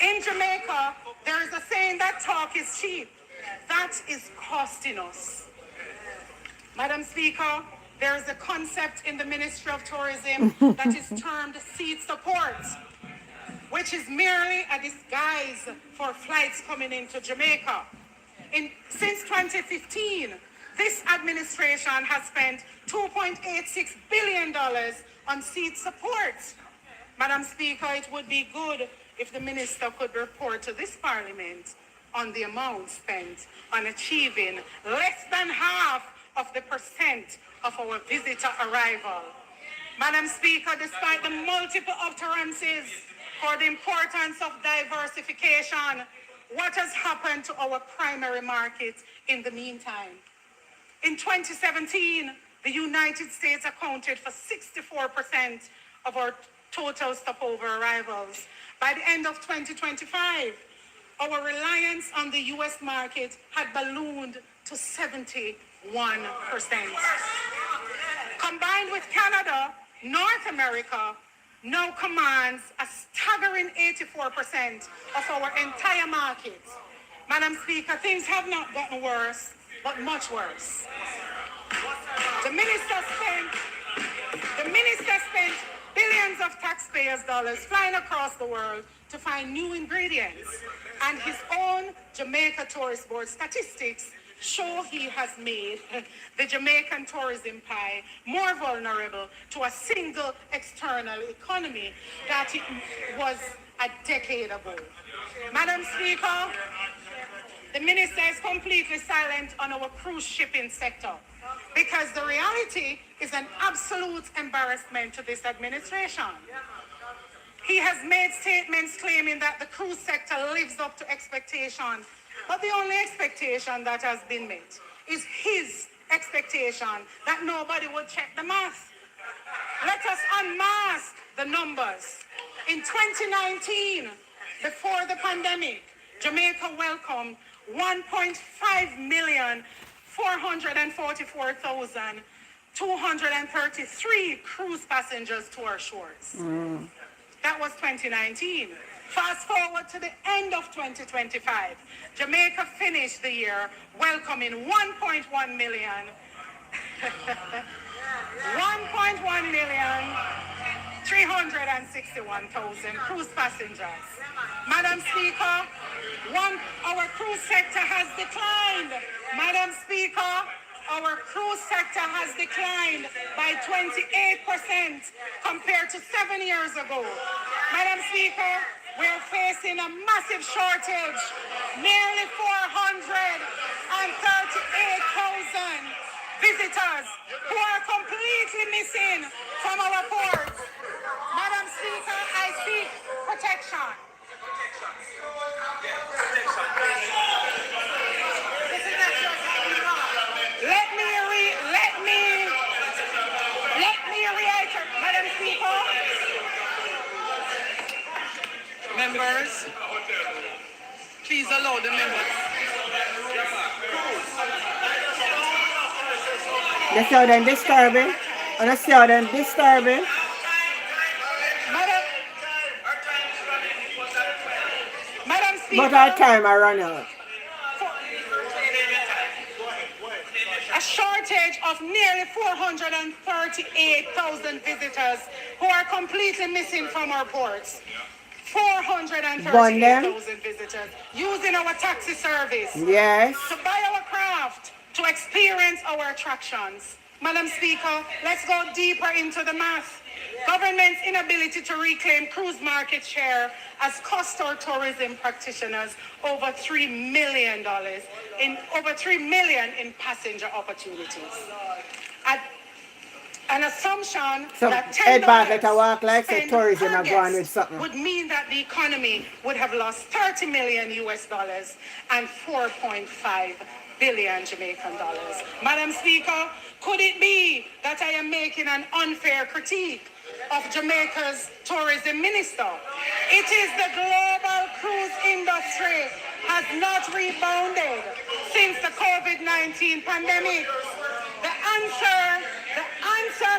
In Jamaica, there is a saying that talk is cheap. That is costing us. Madam Speaker, there is a concept in the Ministry of Tourism that is termed seat support, which is merely a disguise for flights coming into Jamaica. Since 2015, this administration has spent $2.86 billion on seat support. Madam Speaker, it would be good if the minister could report to this parliament on the amount spent on achieving less than half of the percent of our visitor arrival. Madam Speaker, despite the multiple utterances for the importance of diversification, what has happened to our primary market in the meantime? In 2017, the United States accounted for 64% of our total stopover arrivals. By the end of 2025, our reliance on the US market had ballooned to 71%. Combined with Canada, North America now commands a staggering 84% of our entire market. Madam Speaker, things have not gotten worse, but much worse. The minister spent billions of taxpayers' dollars flying across the world to find new ingredients. And his own Jamaica Tourist Board statistics show he has made the Jamaican tourism pie more vulnerable to a single external economy that it was a decade ago. Madam Speaker, the minister is completely silent on our cruise shipping sector because the reality is an absolute embarrassment to this administration. He has made statements claiming that the cruise sector lives up to expectation, but the only expectation that has been met is his expectation that nobody would check the math. Let us unmask the numbers. In 2019, before the pandemic, Jamaica welcomed 1,544,233 cruise passengers to our shores. That was 2019. Fast forward to the end of 2025. Jamaica finished the year welcoming 1.1 million 361,000 cruise passengers. Madam Speaker, our cruise sector has declined. Madam Speaker, our cruise sector has declined by 28% compared to 7 years ago. Madam Speaker, we're facing a massive shortage. Nearly 438,000 visitors who are completely missing from our ports. Madam Speaker, I seek protection. Let me reiterate, Madam Speaker. Members, please allow the members. You see how them disturbing? And you see how them disturbing? Madam Speaker. But our time I run out. A shortage of nearly 438,000 visitors who are completely missing from our ports. 438,000 visitors using our taxi service. Yes. To buy our craft, to experience our attractions. Madam Speaker, let's go deeper into the math. Government's inability to reclaim cruise market share has cost our tourism practitioners over $3 million in passenger opportunities. An assumption So that Ed Bartlett $10 walk like say spent tourism per are going with guest something. would mean that the economy would have lost $30 million and 4.5 billion Jamaican dollars. Madam Speaker, could it be that I am making an unfair critique of Jamaica's tourism minister? It is the global cruise industry has not rebounded since the COVID-19 pandemic. The answer,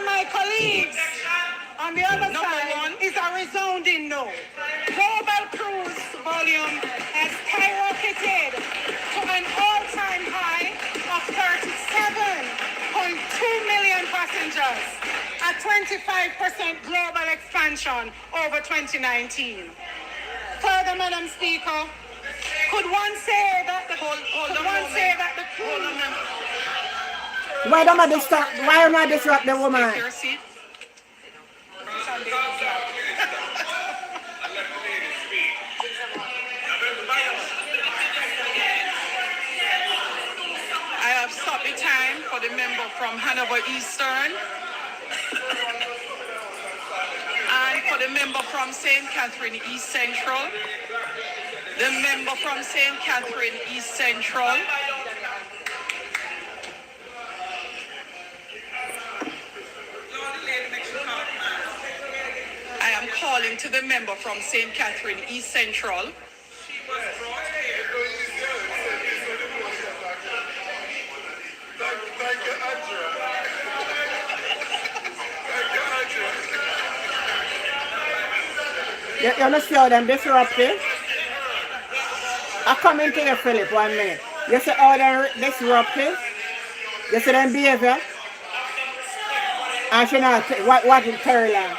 my colleagues, on the other side is a resounding no. Global cruise volume has skyrocketed to an all-time high of 37.2 million passengers, a 25% global expansion over 2019. Further, Madam Speaker, could one say that the Why don't I disrupt? Why am I disrupt the woman? Take your seat. I have stopped the time for the member from Hanover Eastern and for the member from St. Catherine East Central, the member from St. Catherine East Central, I am calling to the member from St. Catherine East Central. Thank you, Andrea. Thank you, Andrea. You understand how them disruptive? I come into you, Philip, 1 minute. You say how them disruptive? You see them behavior? And she not, what in Caroline?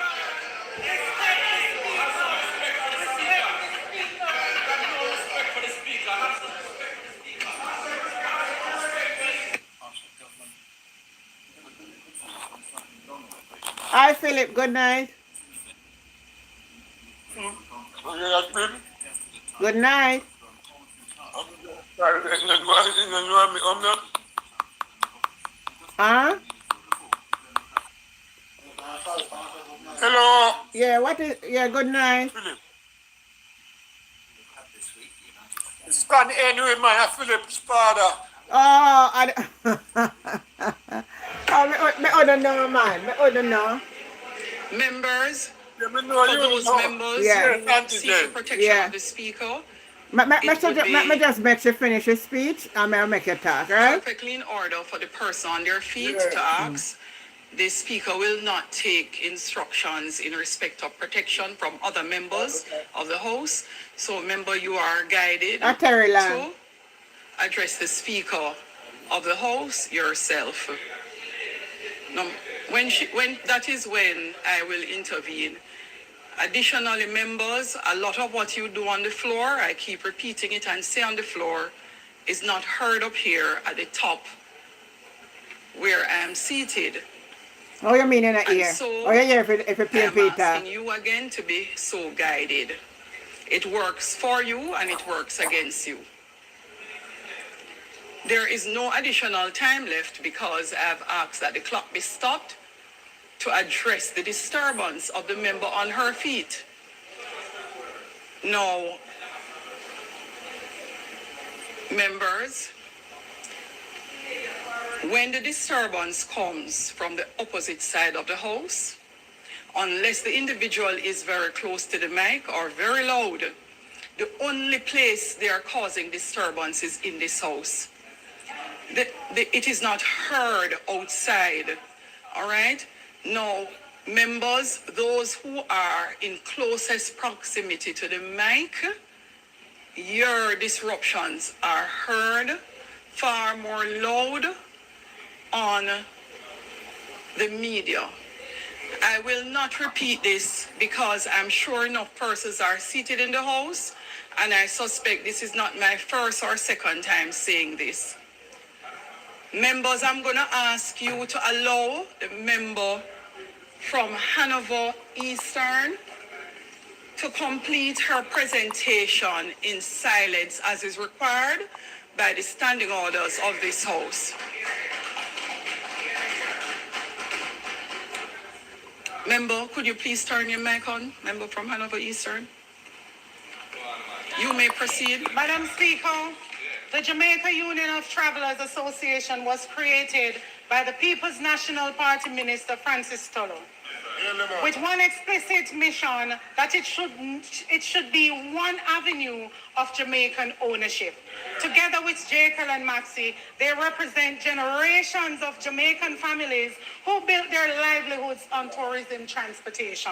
Hi, Philip. Good night. Good night. Huh? Hello. Yeah, what is, yeah, good night. It's Stan anyway, man. Philip's father. Oh, oh, me other know, man. Me other know. Members, Yeah, me know for you those know. members Yeah. who seek the protection Yeah. of the speaker, Me It would be- just make you finish your speech and I'll make you talk, right? perfectly in order for the person on their feet Yeah. to ask. The speaker will not take instructions in respect of protection from other members of the House. So, member, you are guided Terry Land. to address the speaker of the House yourself. Now, when that is when I will intervene. Additionally, members, a lot of what you do on the floor, I keep repeating it and say on the floor, is not heard up here at the top where I am seated. Oh, you mean in the And ear? so, Oh, yeah, if you pay I'm Peter. asking you again to be so guided. It works for you and it works against you. There is no additional time left because I've asked that the clock be stopped to address the disturbance of the member on her feet. Now, members, when the disturbance comes from the opposite side of the House, unless the individual is very close to the mic or very loud, the only place they are causing disturbance is in this House. It is not heard outside, all right? Now, members, those who are in closest proximity to the mic, your disruptions are heard far more loud on the media. I will not repeat this because I'm sure enough persons are seated in the House, and I suspect this is not my first or second time saying this. Members, I'm going to ask you to allow the member from Hanover Eastern to complete her presentation in silence as is required by the standing orders of this House. Member, could you please turn your mic on? Member from Hanover Eastern. You may proceed. Madam Speaker, the Jamaica Union of Travelers Association was created by the People's National Party Minister Francis Tulloh, with one explicit mission that it should be one avenue of Jamaican ownership. Together with Jekyll and Maxie, they represent generations of Jamaican families who built their livelihoods on tourism transportation.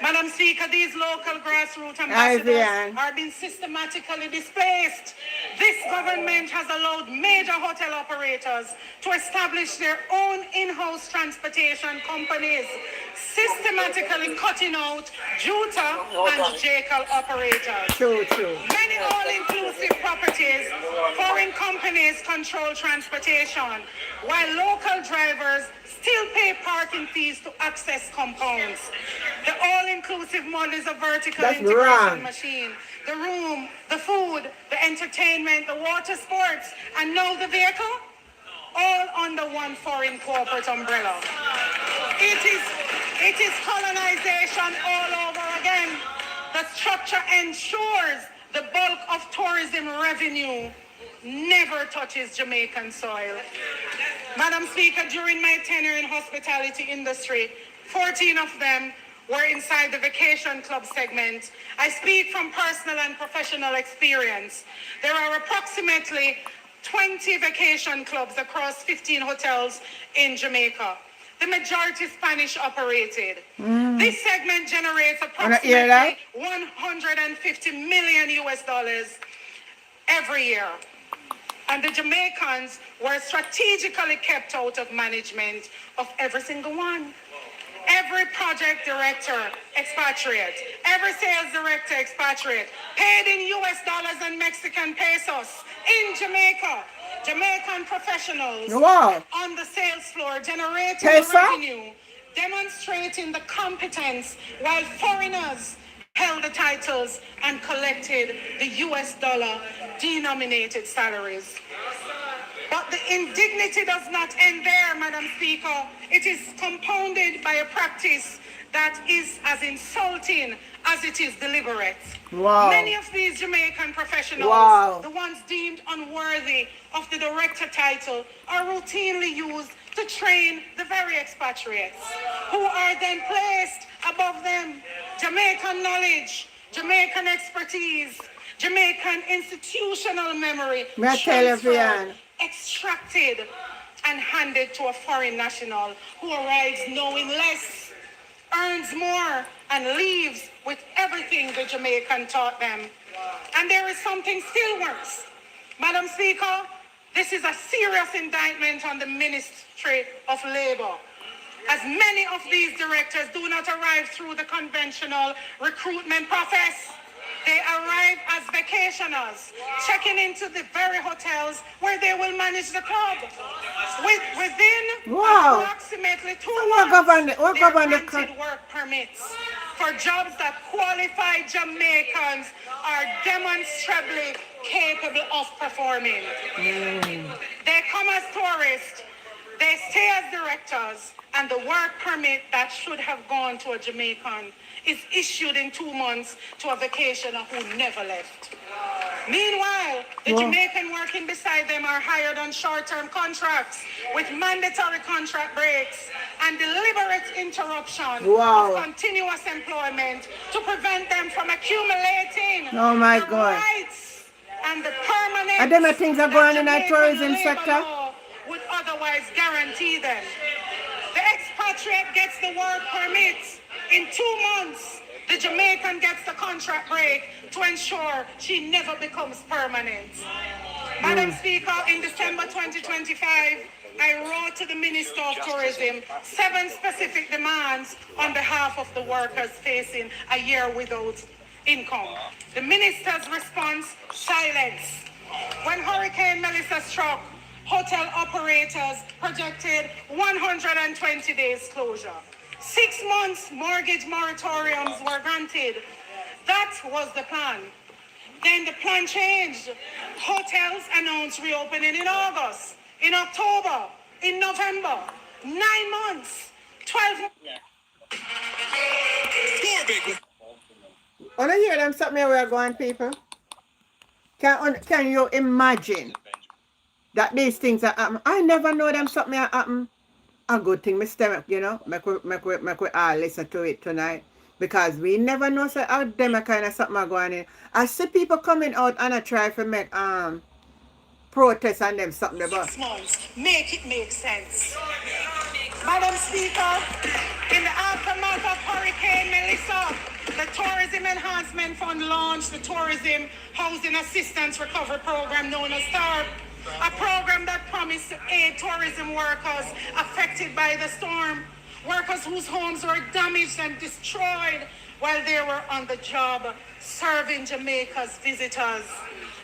Madam Speaker, these local grassroots ambassadors are being systematically displaced. This government has allowed major hotel operators to establish their own in-house transportation companies, systematically cutting out Juta and Jekyll operators. True. Many all-inclusive properties, foreign companies control transportation, while local drivers still pay parking fees to access compounds. The all-inclusive model is a vertical integration machine. The room, the food, the entertainment, the water sports, and now the vehicle, all under one foreign corporate umbrella. It is colonization all over again. The structure ensures the bulk of tourism revenue never touches Jamaican soil. Madam Speaker, during my tenure in hospitality industry, 14 of them were inside the vacation club segment. I speak from personal and professional experience. There are approximately 20 vacation clubs across 15 hotels in Jamaica. the majority Spanish operated. This segment generates Wanna hear that? approximately 150 million US dollars every year. And the Jamaicans were strategically kept out of management of every single one. Every project director expatriate, every sales director expatriate, paid in US dollars and Mexican pesos in Jamaica. Jamaican professionals Wow. on the sales floor generating Peso? revenue, demonstrating the competence while foreigners held the titles and collected the US dollar denominated salaries. But the indignity does not end there, Madam Speaker. It is compounded by a practice that is as insulting as it is deliberate. Wow. Many of these Jamaican professionals, Wow. the ones deemed unworthy of the director title, are routinely used to train the very expatriates, who are then placed above them. Jamaican knowledge, Jamaican expertise, Jamaican institutional memory, May I tell you, transferred, Vian? extracted and handed to a foreign national who arrives knowing less, earns more, and leaves with everything the Jamaican taught them. And there is something still worse. Madam Speaker, this is a serious indictment on the Ministry of Labour, as many of these directors do not arrive through the conventional recruitment process. They arrive as vacationers, checking into the very hotels where they will manage the club. Within Wow. approximately 2 What months, government- they're government- granted work permits for jobs that qualified Jamaicans are demonstrably capable of performing. They come as tourists, they stay as directors, and the work permit that should have gone to a Jamaican is issued in 2 months to a vacationer who never left. Meanwhile, the Wow. Jamaican working beside them are hired on short-term contracts with mandatory contract breaks and deliberate interruption Wow. of continuous employment to prevent them from accumulating Oh my the God. rights and the permanent And them are things that go on in the Jamaican tourism labor sector? law would otherwise guarantee them. The expatriate gets the work permit in 2 months. The Jamaican gets the contract break to ensure she never becomes permanent. Madam Speaker, in December 2025, I wrote to the Minister of Tourism 7 specific demands on behalf of the workers facing a year without income. The minister's response, silence. When Hurricane Melissa struck, hotel operators projected 120 days closure. 6 months mortgage moratoriums were granted. That was the plan. Then the plan changed. Hotels announced reopening in August, in October, in November. 9 months, 12 months. Wanna hear them something where we're going, people? Can you imagine that these things are happen? I never know them something happen. A good thing, Mr. You know, make we all listen to it tonight. Because we never know so how them a kind of something are going in. I see people coming out and I try to make protest and them something about. 6 months. Make it make sense. Madam Speaker, in the aftermath of Hurricane Melissa, the Tourism Enhancement Fund launched the Tourism Housing Assistance Recovery Program known as TARP, a program that promised to aid tourism workers affected by the storm, workers whose homes were damaged and destroyed while they were on the job serving Jamaica's visitors.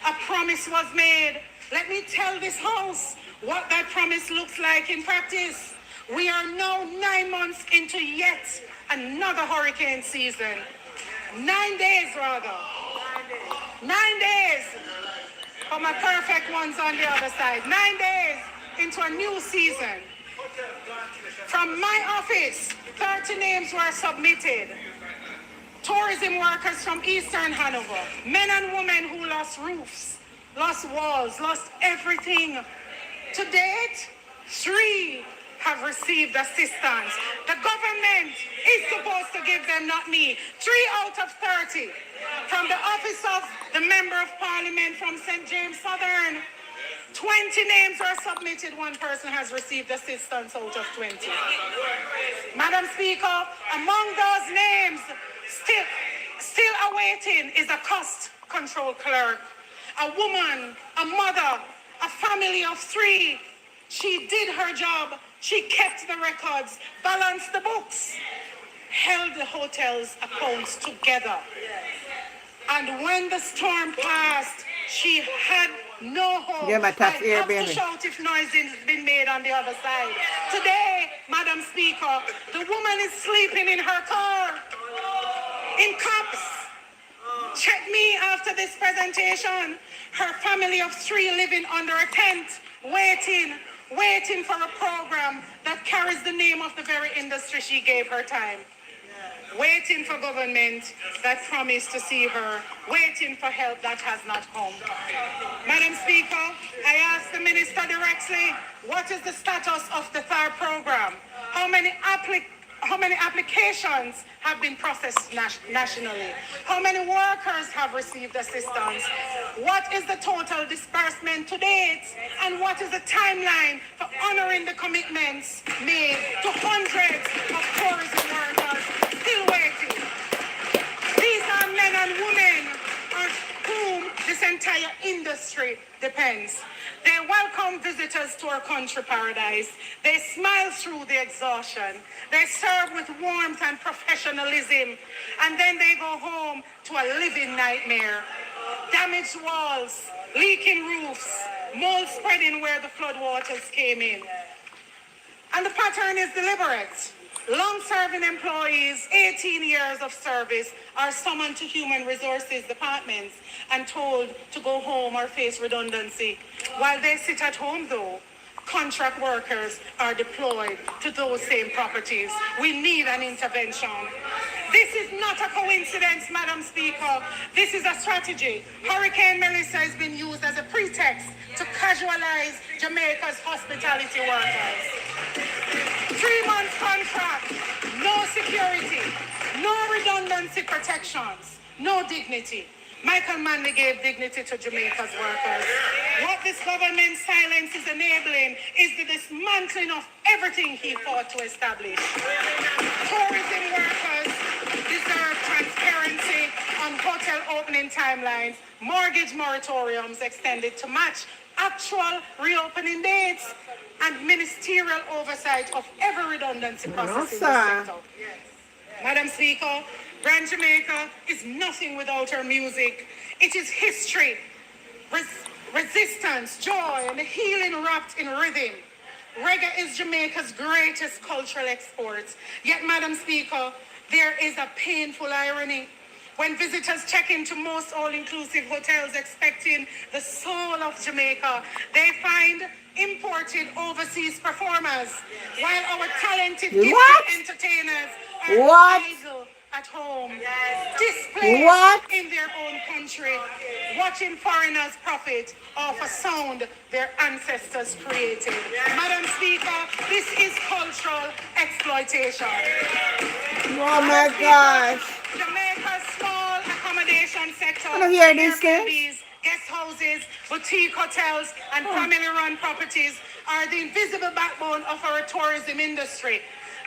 A promise was made. Let me tell this House what that promise looks like in practice. We are now 9 months into yet another hurricane season. 9 days rather. 9 days. For my perfect ones on the other side. 9 days into a new season. From my office, 30 names were submitted. Tourism workers from Eastern Hanover, men and women who lost roofs, lost walls, lost everything. To date, 3 have received assistance. The government is supposed to give them, not me, 3 out of 30. From the office of the Member of Parliament from St. James Southern 20 names are submitted. One person has received assistance out of 20. Madam Speaker, among those names, still awaiting is a cost control clerk, a woman, a mother, a family of 3. She did her job. She kept the records, balanced the books, held the hotel's accounts together. And when the storm passed, she had no hope. Yeah, my tax I have Airbnb. to shout if noise has been made on the other side. Today, Madam Speaker, the woman is sleeping in her car, in cups. Check me after this presentation. Her family of 3 living under a tent, waiting for a program that carries the name of the very industry she gave her time. Waiting for government that promised to see her, waiting for help that has not come. Madam Speaker, I ask the minister directly, what is the status of the THAR program? How many applications have been processed nationally? How many workers have received assistance? What is the total disbursement to date? And what is the timeline for honoring the commitments made to hundreds of tourism workers still waiting? These are men and women on whom this entire industry depends. They welcome visitors to our country paradise. They smile through the exhaustion. They serve with warmth and professionalism. And then they go home to a living nightmare. Damaged walls, leaking roofs, mold spreading where the floodwaters came in. And the pattern is deliberate. Long-serving employees, 18 years of service, are summoned to human resources departments and told to go home or face redundancy. While they sit at home, though, contract workers are deployed to those same properties. We need an intervention. This is not a coincidence, Madam Speaker. This is a strategy. Hurricane Melissa has been used as a pretext to casualize Jamaica's hospitality workers. 3 months contract, no security, no redundancy protections, no dignity. Michael Manley gave dignity to Jamaica's workers. What this government silence is enabling is the dismantling of everything he fought to establish. Tourism workers deserve transparency on hotel opening timelines, mortgage moratoriums extended to match actual reopening dates, and ministerial oversight of every redundancy process in the sector. Madam Speaker, Grand Jamaica is nothing without her music. It is history, resistance, joy, and healing wrapped in rhythm. Reggae is Jamaica's greatest cultural export. Yet, Madam Speaker, there is a painful irony. When visitors check into most all-inclusive hotels expecting the soul of Jamaica, they find imported overseas performers, while our talented gifted entertainers are idle at home, displayed in their own country, watching foreigners profit off a sound their ancestors created. Madam Speaker, this is cultural exploitation. Oh my gosh. Jamaica's small accommodation sector, I don't hear these things. Airbnbs, guest houses, boutique hotels, and family-run properties are the invisible backbone of our tourism industry.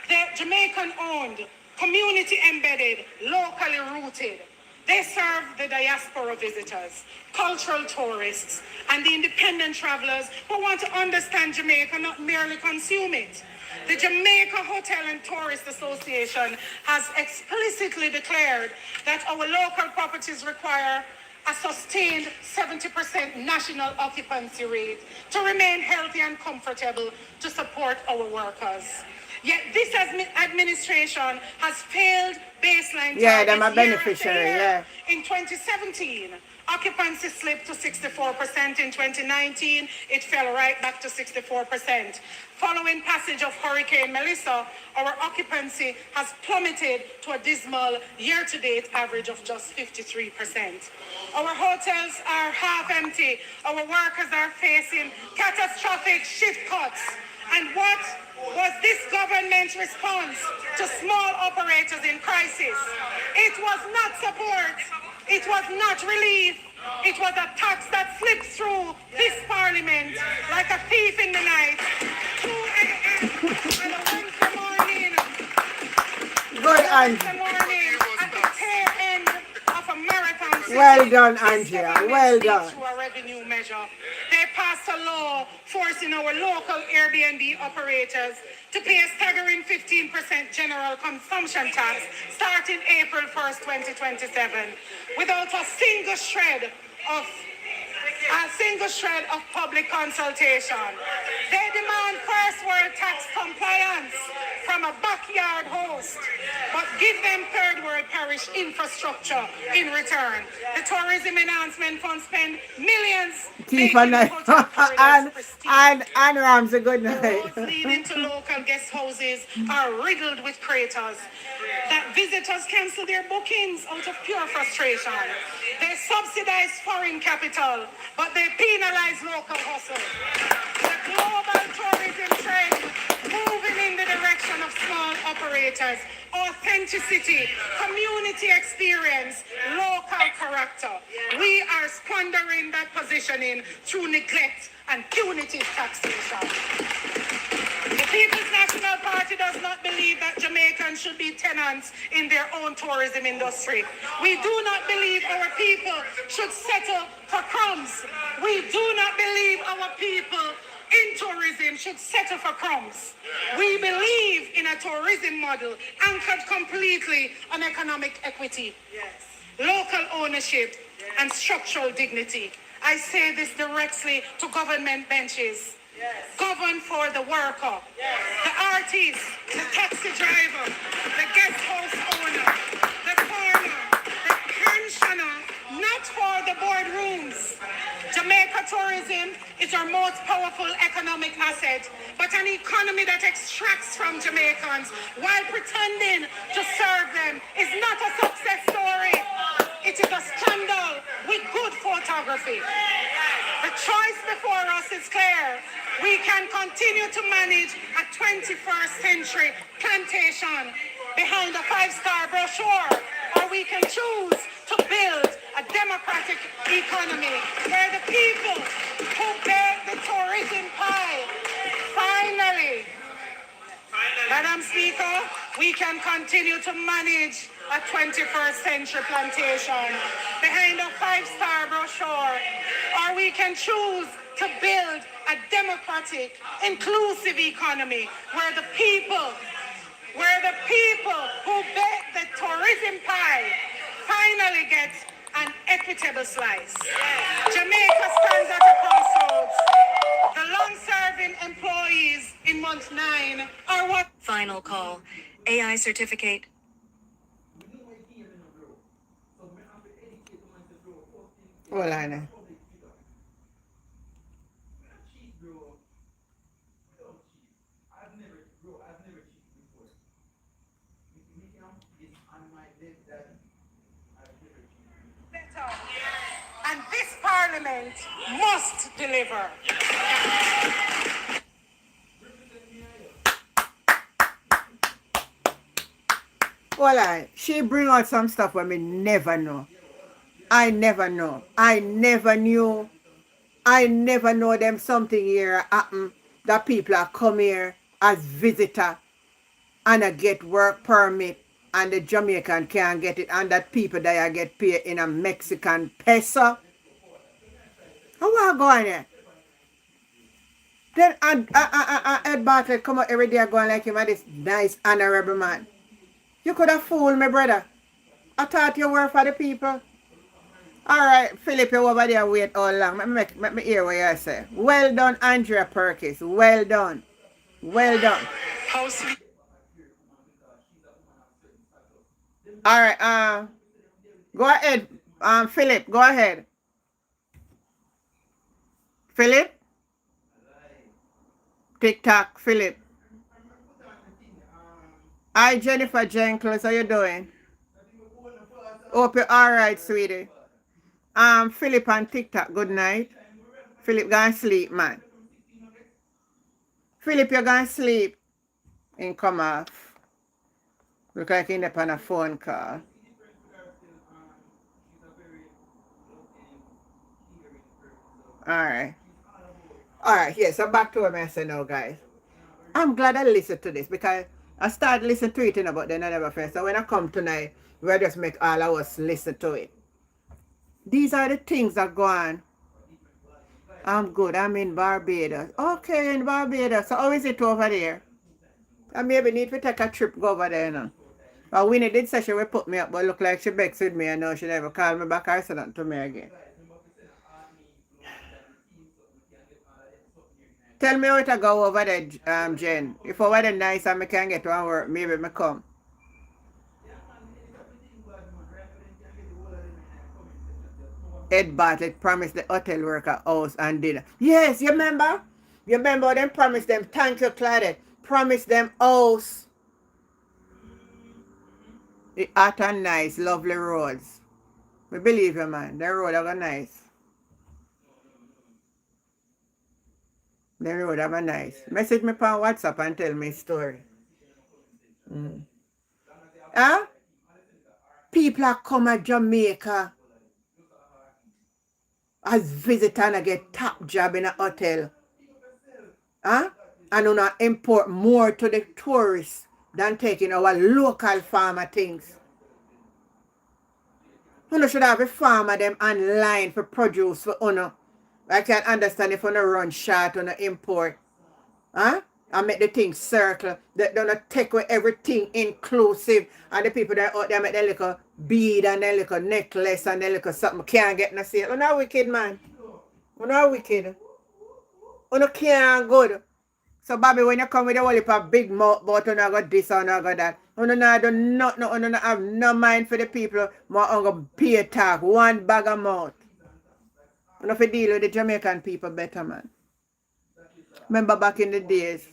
They're Jamaican-owned, community-embedded, locally rooted. They serve the diaspora visitors, cultural tourists, and the independent travelers who want to understand Jamaica, not merely consume it. The Jamaica Hotel and Tourist Association has explicitly declared that our local properties require a sustained 70% national occupancy rate to remain healthy and comfortable to support our workers. Yet this administration has failed baseline Yeah, targets them a year beneficiary, after year. yeah. In 2017, occupancy slipped to 64%. In 2019, it fell right back to 64%. Following passage of Hurricane Melissa, our occupancy has plummeted to a dismal year-to-date average of just 53%. Our hotels are half empty. Our workers are facing catastrophic shift cuts. And what was this government's response to small operators in crisis? It was not support. It was not relief. It was a tax that slipped through this parliament like a thief in the night. 2 a.m. on a Wednesday morning. Good, Wednesday Angie. morning at the tail end of a marathon. Well done, This Andrea. government Well speaks done. through a revenue measure. They passed a law forcing our local Airbnb operators to pay a staggering 15% general consumption tax starting April 1st, 2027, without a single shred of public consultation. They demand first world tax compliance from a backyard host, but give them third world parish infrastructure in return. The Tourism Enhancement Fund spend millions Keep making on the night. hotel corridors pristine. And Ramsey, good The night. roads leading to local guest houses are riddled with craters that visitors cancel their bookings out of pure frustration. They subsidize foreign capital, but they penalize local hustle. The global tourism trend moving in the direction of small operators, authenticity, community experience, local character. We are squandering that positioning through neglect and punitive taxation. The People's National Party does not believe that Jamaicans should be tenants in their own tourism industry. We do not believe our people should settle for crumbs. We do not believe our people in tourism should settle for crumbs. We believe in a tourism model anchored completely on economic equity, local ownership, and structural dignity. I say this directly to government benches. Govern for the worker, the artist, the taxi driver, the guest house owner, the farmer, the pensioner, not for the boardrooms. Jamaica tourism is our most powerful economic asset, but an economy that extracts from Jamaicans while pretending to serve them is not a success story. It is a scandal with good photography. The choice before us is clear. We can continue to manage a 21st century plantation behind a five-star brochure, or we can choose to build a democratic economy where the people who bake the tourism pie finally, Madam Speaker, we can continue to manage a 21st century plantation behind a five-star brochure, or we can choose to build a democratic, inclusive economy where the people who bake the tourism pie finally get an equitable slice. Jamaica stands at a crossroads. The long-serving employees in month 9 are what? Final call. AI certificate. Hold on. And this parliament must deliver. Well, she bring out some stuff where me never know. I never know. I never knew. I never know them something here happen that people are come here as visitor and I get work permit and the Jamaican can't get it and that people that I get paid in a Mexican peso. How are going there? Then Ed Bartlett come out every day going like him and this nice honorable man. You could have fooled me, brother. I thought you were for the people. Alright, Philip, you over there wait all long. Let me hear what you say. Well done, Andrea Perkins. Well done. Well done. House Alright, go ahead. Philip, go ahead. Philip? TikTok, Philip. Hi, Jennifer Jenkins. How you doing? Hope you're alright, sweetie. Philip on TikTok, good night. Philip gonna sleep, man. Philip, you're gonna sleep. And come off. Look like you're on a phone call. Alright. Alright, yeah, so back to what I say now, guys. I'm glad I listened to this because I started listening to it, but then I never finished. So when I come tonight, we'll just make all of us listen to it. These are the things that go on. I'm good. I'm in Barbados. Okay, in Barbados. So how is it over there? I maybe need to take a trip go over there now. But Winnie did say she would put me up, but look like she begs with me. I know she never called me back or said nothing to me again. Tell me how to go over there, Jen. If over there nice and I can get to work, maybe I come. Ed Bartlett promised the hotel worker house and dinner. Yes, you remember? You remember them promised them, thank you, Claudette. Promised them house. The hot and nice, lovely roads. We believe you, man. The road are nice. The road are nice. Message me on WhatsApp and tell me story. Huh? People are come to Jamaica as visitor and get top job in a hotel. Huh? And you not import more to the tourists than taking our local farmer things. You should have a farmer them online for produce for you. I can't understand if you run short on import. Huh? And make the thing circle. They don't take away everything inclusive. And the people that out there make their little bead and their little necklace and their little something can't get no sale. You're not wicked, man. You're not wicked. You're not can't good. So Bobby, when you come with a whole heap of big mouth, but you not got this or not got that. You not do nothing, you not have no mind for the people. More going to pay talk, one bag of mouth. You know, if you deal with the Jamaican people better, man. Remember back in the days,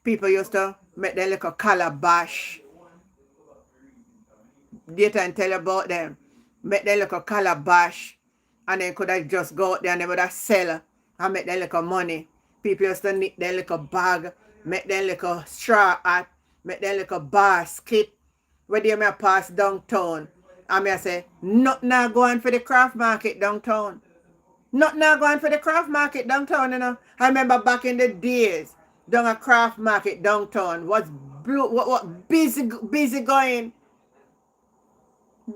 people used to make their little calabash. Data and tell you about them. Make their little calabash. And then could have just go out there and they would have sell and make their little money. People used to knit their little bag, make their little straw hat, make their little basket. Where they may pass downtown. And I say, not now going for the craft market downtown. Not now going for the craft market downtown, you know. I remember back in the days, down a craft market downtown was busy going.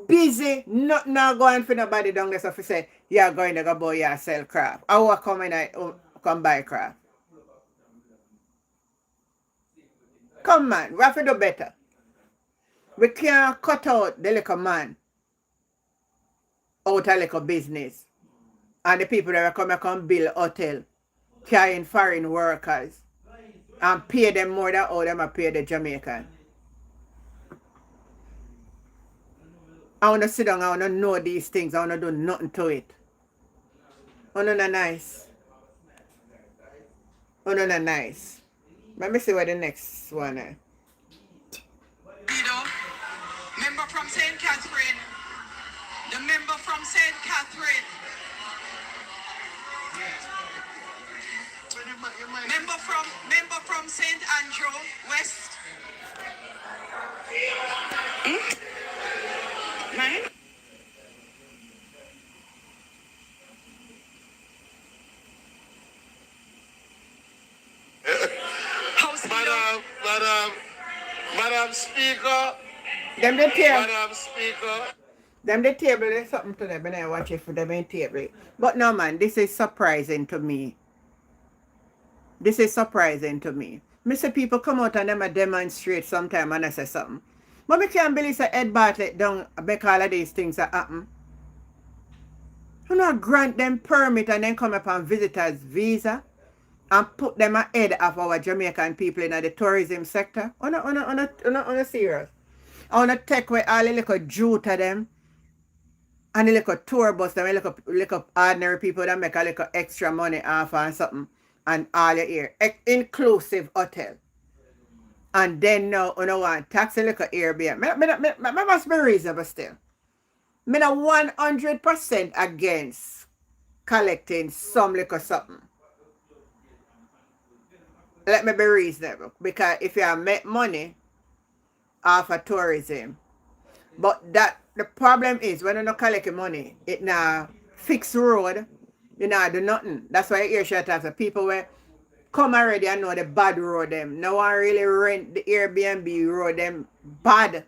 Busy, not now going for nobody down there. So if you say, you're going to go buy your sell craft. I will come in and come buy craft. Come man, we have to do better. We can't cut out the little man out of little business. And the people that will come build a hotel, carrying foreign workers, and pay them more than all them pay the Jamaican. I want to sit down, I want to know these things, I want to do nothing to it. Oh, no, nice. Oh, no, nice. Let me see what the next one is. Member from St. Catherine. The member from St. Catherine. Member from St. Andrew West. Mine? House Madam Speaker. Them the table. Madam Speaker. Them the table is something to them and I watch it for them in table. But no man, this is surprising to me. This is surprising to me. Mr. People come out and them a demonstrate sometime and I say something. But me can't believe that Ed Bartlett don't make all of these things that happen. You not grant them permit and then come up on visitors visa and put them ahead of our Jamaican people in the tourism sector. On a serious. I want to take away all the little jute to them and the little tour bus, them little ordinary people that make a little extra money off and something. And all your here. Inclusive hotel. And then now, you know what, tax a little Airbnb. I must be reasonable still. I'm 100% against collecting some little something. Let me be reasonable. Because if you make money off of tourism, but that the problem is when you're not collecting money, it now fix road, You know, do nothing. That's why you hear she talk to people where come already and know the bad road them. No one really rent the Airbnb road them bad.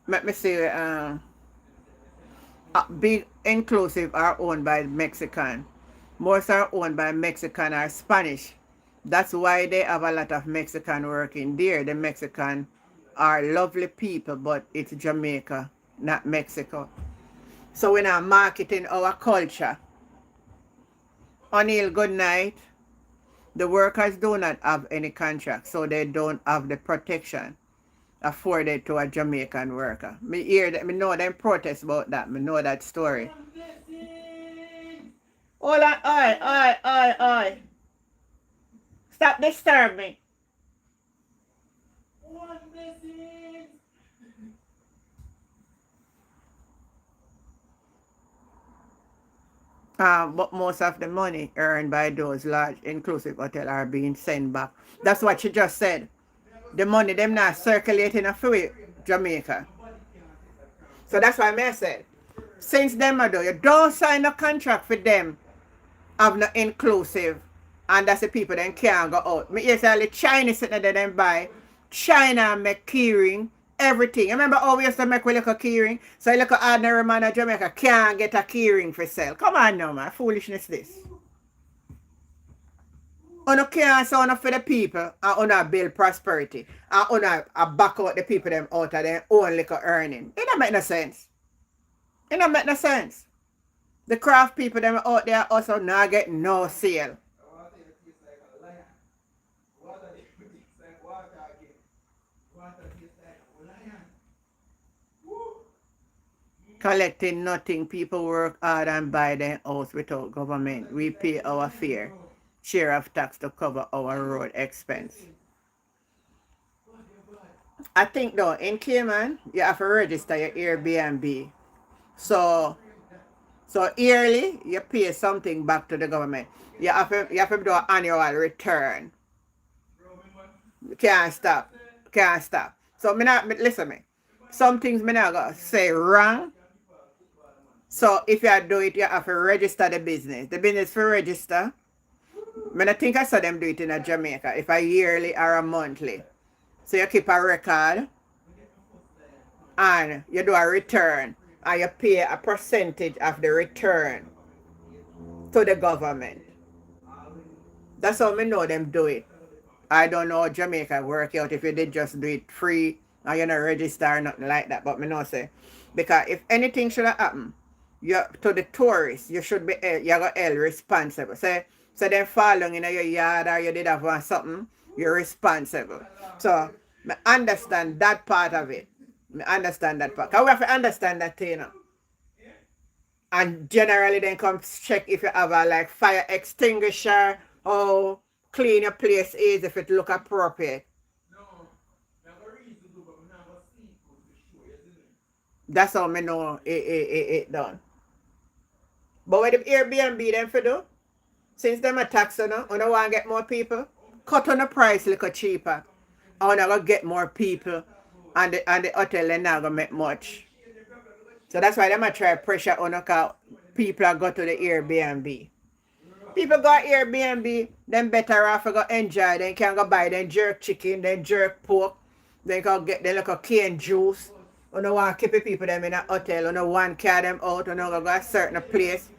Let me say, big inclusive are owned by Mexican. Most are owned by Mexican or Spanish. That's why they have a lot of Mexican working there. The Mexican are lovely people, but it's Jamaica, not Mexico. So we're not marketing our culture. O'Neill, good night. The workers do not have any contract, so they don't have the protection afforded to a Jamaican worker. Me hear that, me know them protest about that. Me know that story. Hold on, oi. Stop disturbing me. But most of the money earned by those large inclusive hotels are being sent back. That's what she just said. The money them not circulating through Jamaica. So that's why I said, since them are do, you don't sign a contract for them of no inclusive, and that's the people that can't go out. Me hear say all the Chinese sitting there them buy China make keyring, everything. You remember how we used to make we look a keyring? So you look at ordinary man in Jamaica can't get a keyring for sale. Come on now, man. Foolishness this. Uno can't sound for the people and uno build prosperity. And uno back out the people them out of their own little earning. It don't make no sense. It don't make no sense. The craft people them out there also not get no sale. Collecting nothing. People work hard and buy their house without government. We pay our fair share of tax to cover our road expense. I think though, in Cayman, you have to register your Airbnb. So yearly, you pay something back to the government. You have to do an annual return. Can't stop. So listen me. Some things me not gonna say wrong. So if you do it, you have to register the business. The business for register. I think I saw them do it in Jamaica, if a yearly or a monthly. So you keep a record and you do a return and you pay a percentage of the return to the government. That's how I know them do it. I don't know how Jamaica work out if you did just do it free and you not register or nothing like that. But I know say, because if anything should have happened, to the tourists, you should be held responsible. So then fall down in your yard or you did have something, you're responsible. So I understand that part of it. I understand that part. Because we have to understand that, you know. And generally then come check if you have a like fire extinguisher, how clean your place is, if it look appropriate. That's how I know it done. But with the Airbnb them for do, since them a tax on you don't want to get more people, cut on the price a little cheaper. I want to get more people and the hotel they not going to make much. So that's why them a try pressure on because people are go to the Airbnb. People go Airbnb, them better off to go enjoy. They can go buy them jerk chicken, then jerk pork. They can get them like a cane juice. You don't want to keep the people them in a hotel. You don't want to carry them out. You don't go to a certain place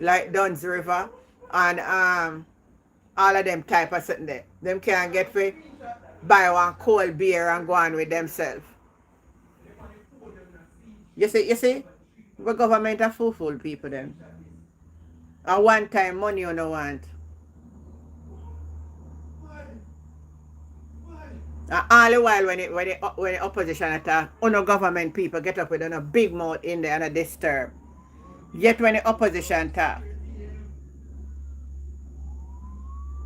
like Duns River and all of them type of something there. Them can't get free, buy one cold beer and go on with themselves. You see? The government are fool people them. And one time money you don't want. And all the while when the opposition attack, government people get up with a big mouth in there and disturb. Yet when the opposition talk.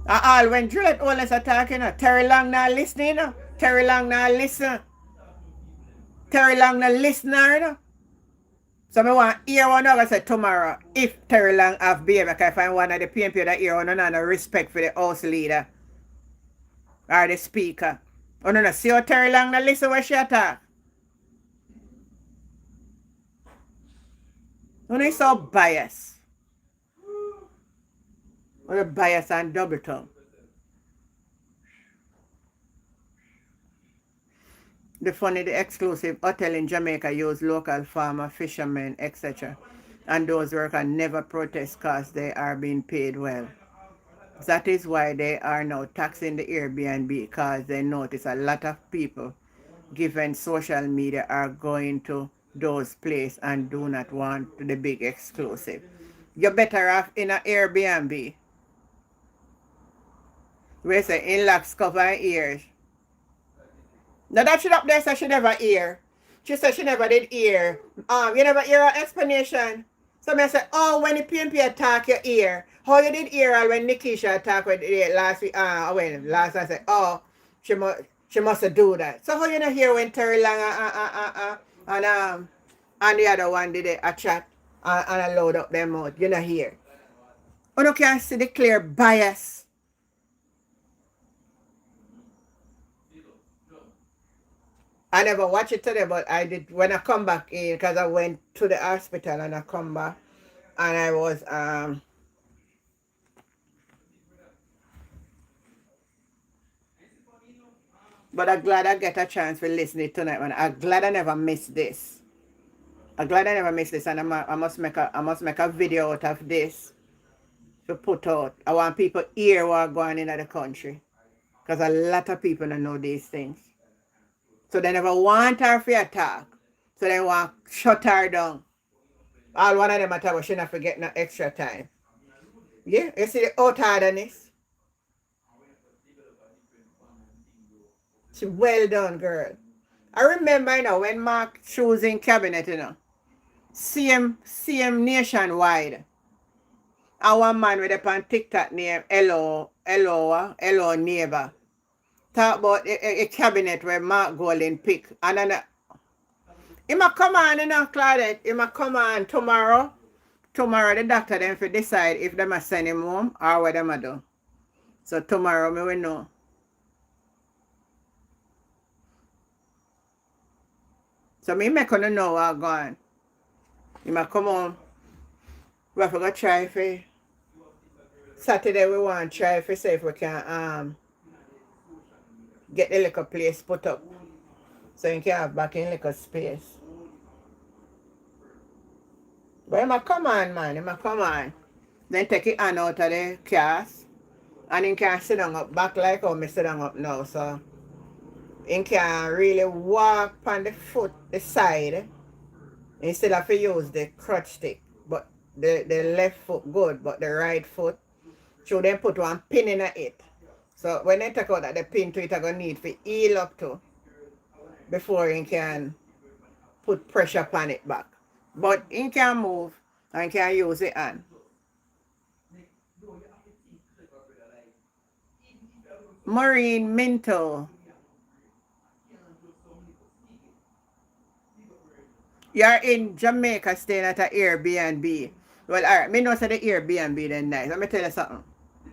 And all when Juliet Owens are talking, Terry Long not listening, Terry Long not listen. Terry Long not listener. So I want to hear one other say tomorrow if Terry Long have behavior, because if I one of the PNP that hear one no respect for the house leader or the speaker. Oh no, see how Terry Long not listen when she talk. Oh no, so biased. Or bias and double tongue. The exclusive hotel in Jamaica use local farmer, fishermen, etc. And those workers never protest because they are being paid well. That is why they are now taxing the Airbnb, because they notice a lot of people, given social media, are going to those places and do not want the big exclusive. You're better off in an Airbnb. Where say in-locks cover ears. Now that shit up there said she never hear. She said she never did hear. You never hear her explanation. So I say, oh, when the PNP attack your ear, how you did hear her when Nikisha attacked with last week? Last I said, oh, she must do that. So how you not hear when Terry Lang and the other one did a chat and I load up their mouth? You not hear. You don't can see the clear bias. I never watched it today, but I did when I come back in, because I went to the hospital and I come back and I was but I'm glad I get a chance to listen it tonight, man. I'm glad I never missed this. I'm glad I never missed this, and I must make a video out of this to put out. I want people hear what's going in the country, because a lot of people don't know these things. So they never want her to attack. So they want to shut her down. All one of them attack, but she not forget no extra time. Yeah, you see the out-hardness? She well done, girl. I remember, when Mark choosing cabinet, same nationwide. And one man with a TikTok name, Hello Neighbor. Talk about a cabinet where Mark Golding pick. And then, he might come on, Claudette. He might come on tomorrow. Tomorrow, the doctor then for decide if they must send him home or what they must do. So tomorrow, me will know. So me make you know what's going. You might come home. We have to go try for Saturday. We want to try for see if we can get the liquor place put up, so you can have back in liquor space. But you might come on, man. You might come on. Then take your hand out of the cast, and you can sit down up back like how me sit down up now. So you can really walk on the foot, the side, instead of use the crutch stick. But the left foot good, but the right foot, should then put one pin in it. So when they take out that the pin to it, I'm going to need to heel up to before you can put pressure upon it back. But you can move and can use it hand. Maureen Minto. You're in Jamaica staying at an Airbnb. Well, alright, me know say the Airbnb then nice. Let me tell you something.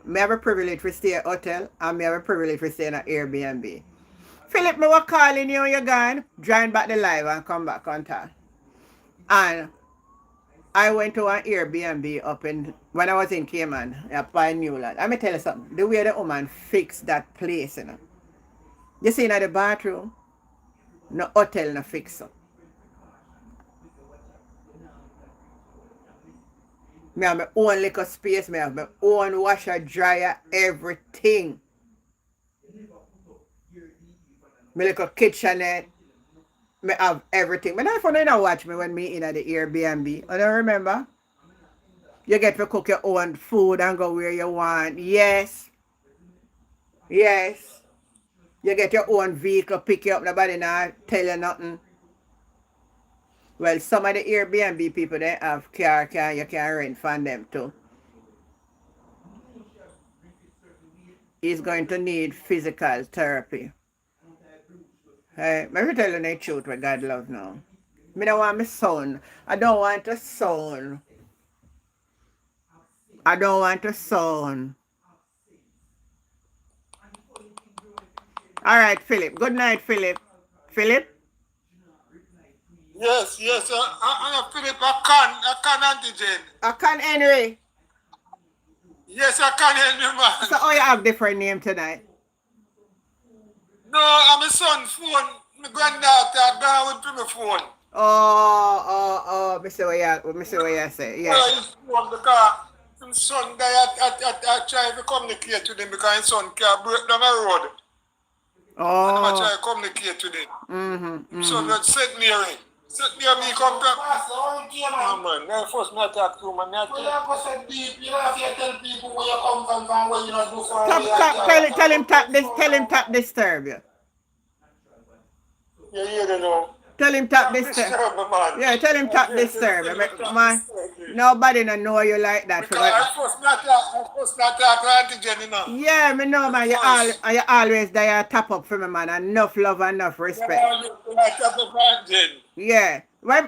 Me have a privilege to stay at hotel, and me have a privilege to stay in an Airbnb. Philip, me was calling you when you're gone. Join back the live and come back on time. And I went to an Airbnb up in, when I was in Cayman, up by Newland. Let me tell you something. The way the woman fixed that place, You see in the bathroom, no hotel no fix up. Me have my own liquor space, me have my own washer, dryer, everything. My little kitchenette, me have everything. But not you watch me when me in at the Airbnb. I don't remember. You get to cook your own food and go where you want. Yes. Yes. You get your own vehicle, pick you up, nobody not tell you nothing. Well, some of the Airbnb people, they have car, you can rent from them too. He's going to need physical therapy. Hey, let me tell you the truth what God love now. I don't want my son. I don't want a son. I don't want a son. All right, Philip. Good night, Philip. Philip? Yes. I Philip, I can antigen. I can Henry. Yes, I can hear you, man. So, you have different name tonight? No, I'm my son's phone. My granddaughter gone with my phone. Me see what you say. Yeah. Well, his phone because his son guy at try to communicate with him because his son can't break down the road. And I'm try to communicate with him. So that St. Mary. St. Mary, me come back. Oh, man. Now first me talk to him. And me tell You don't have to tell people where you come from where you not do from. Tell him tap disturb you. you hear the know. Tell him tap disturb. Disturb me, man. Yeah, tell him tap disturb. Man, nobody no know you like that. Because I first not talk to Auntie Jenny now. Yeah, me know, man. You always there tap up for me, man. Enough love and enough respect. Yeah. Where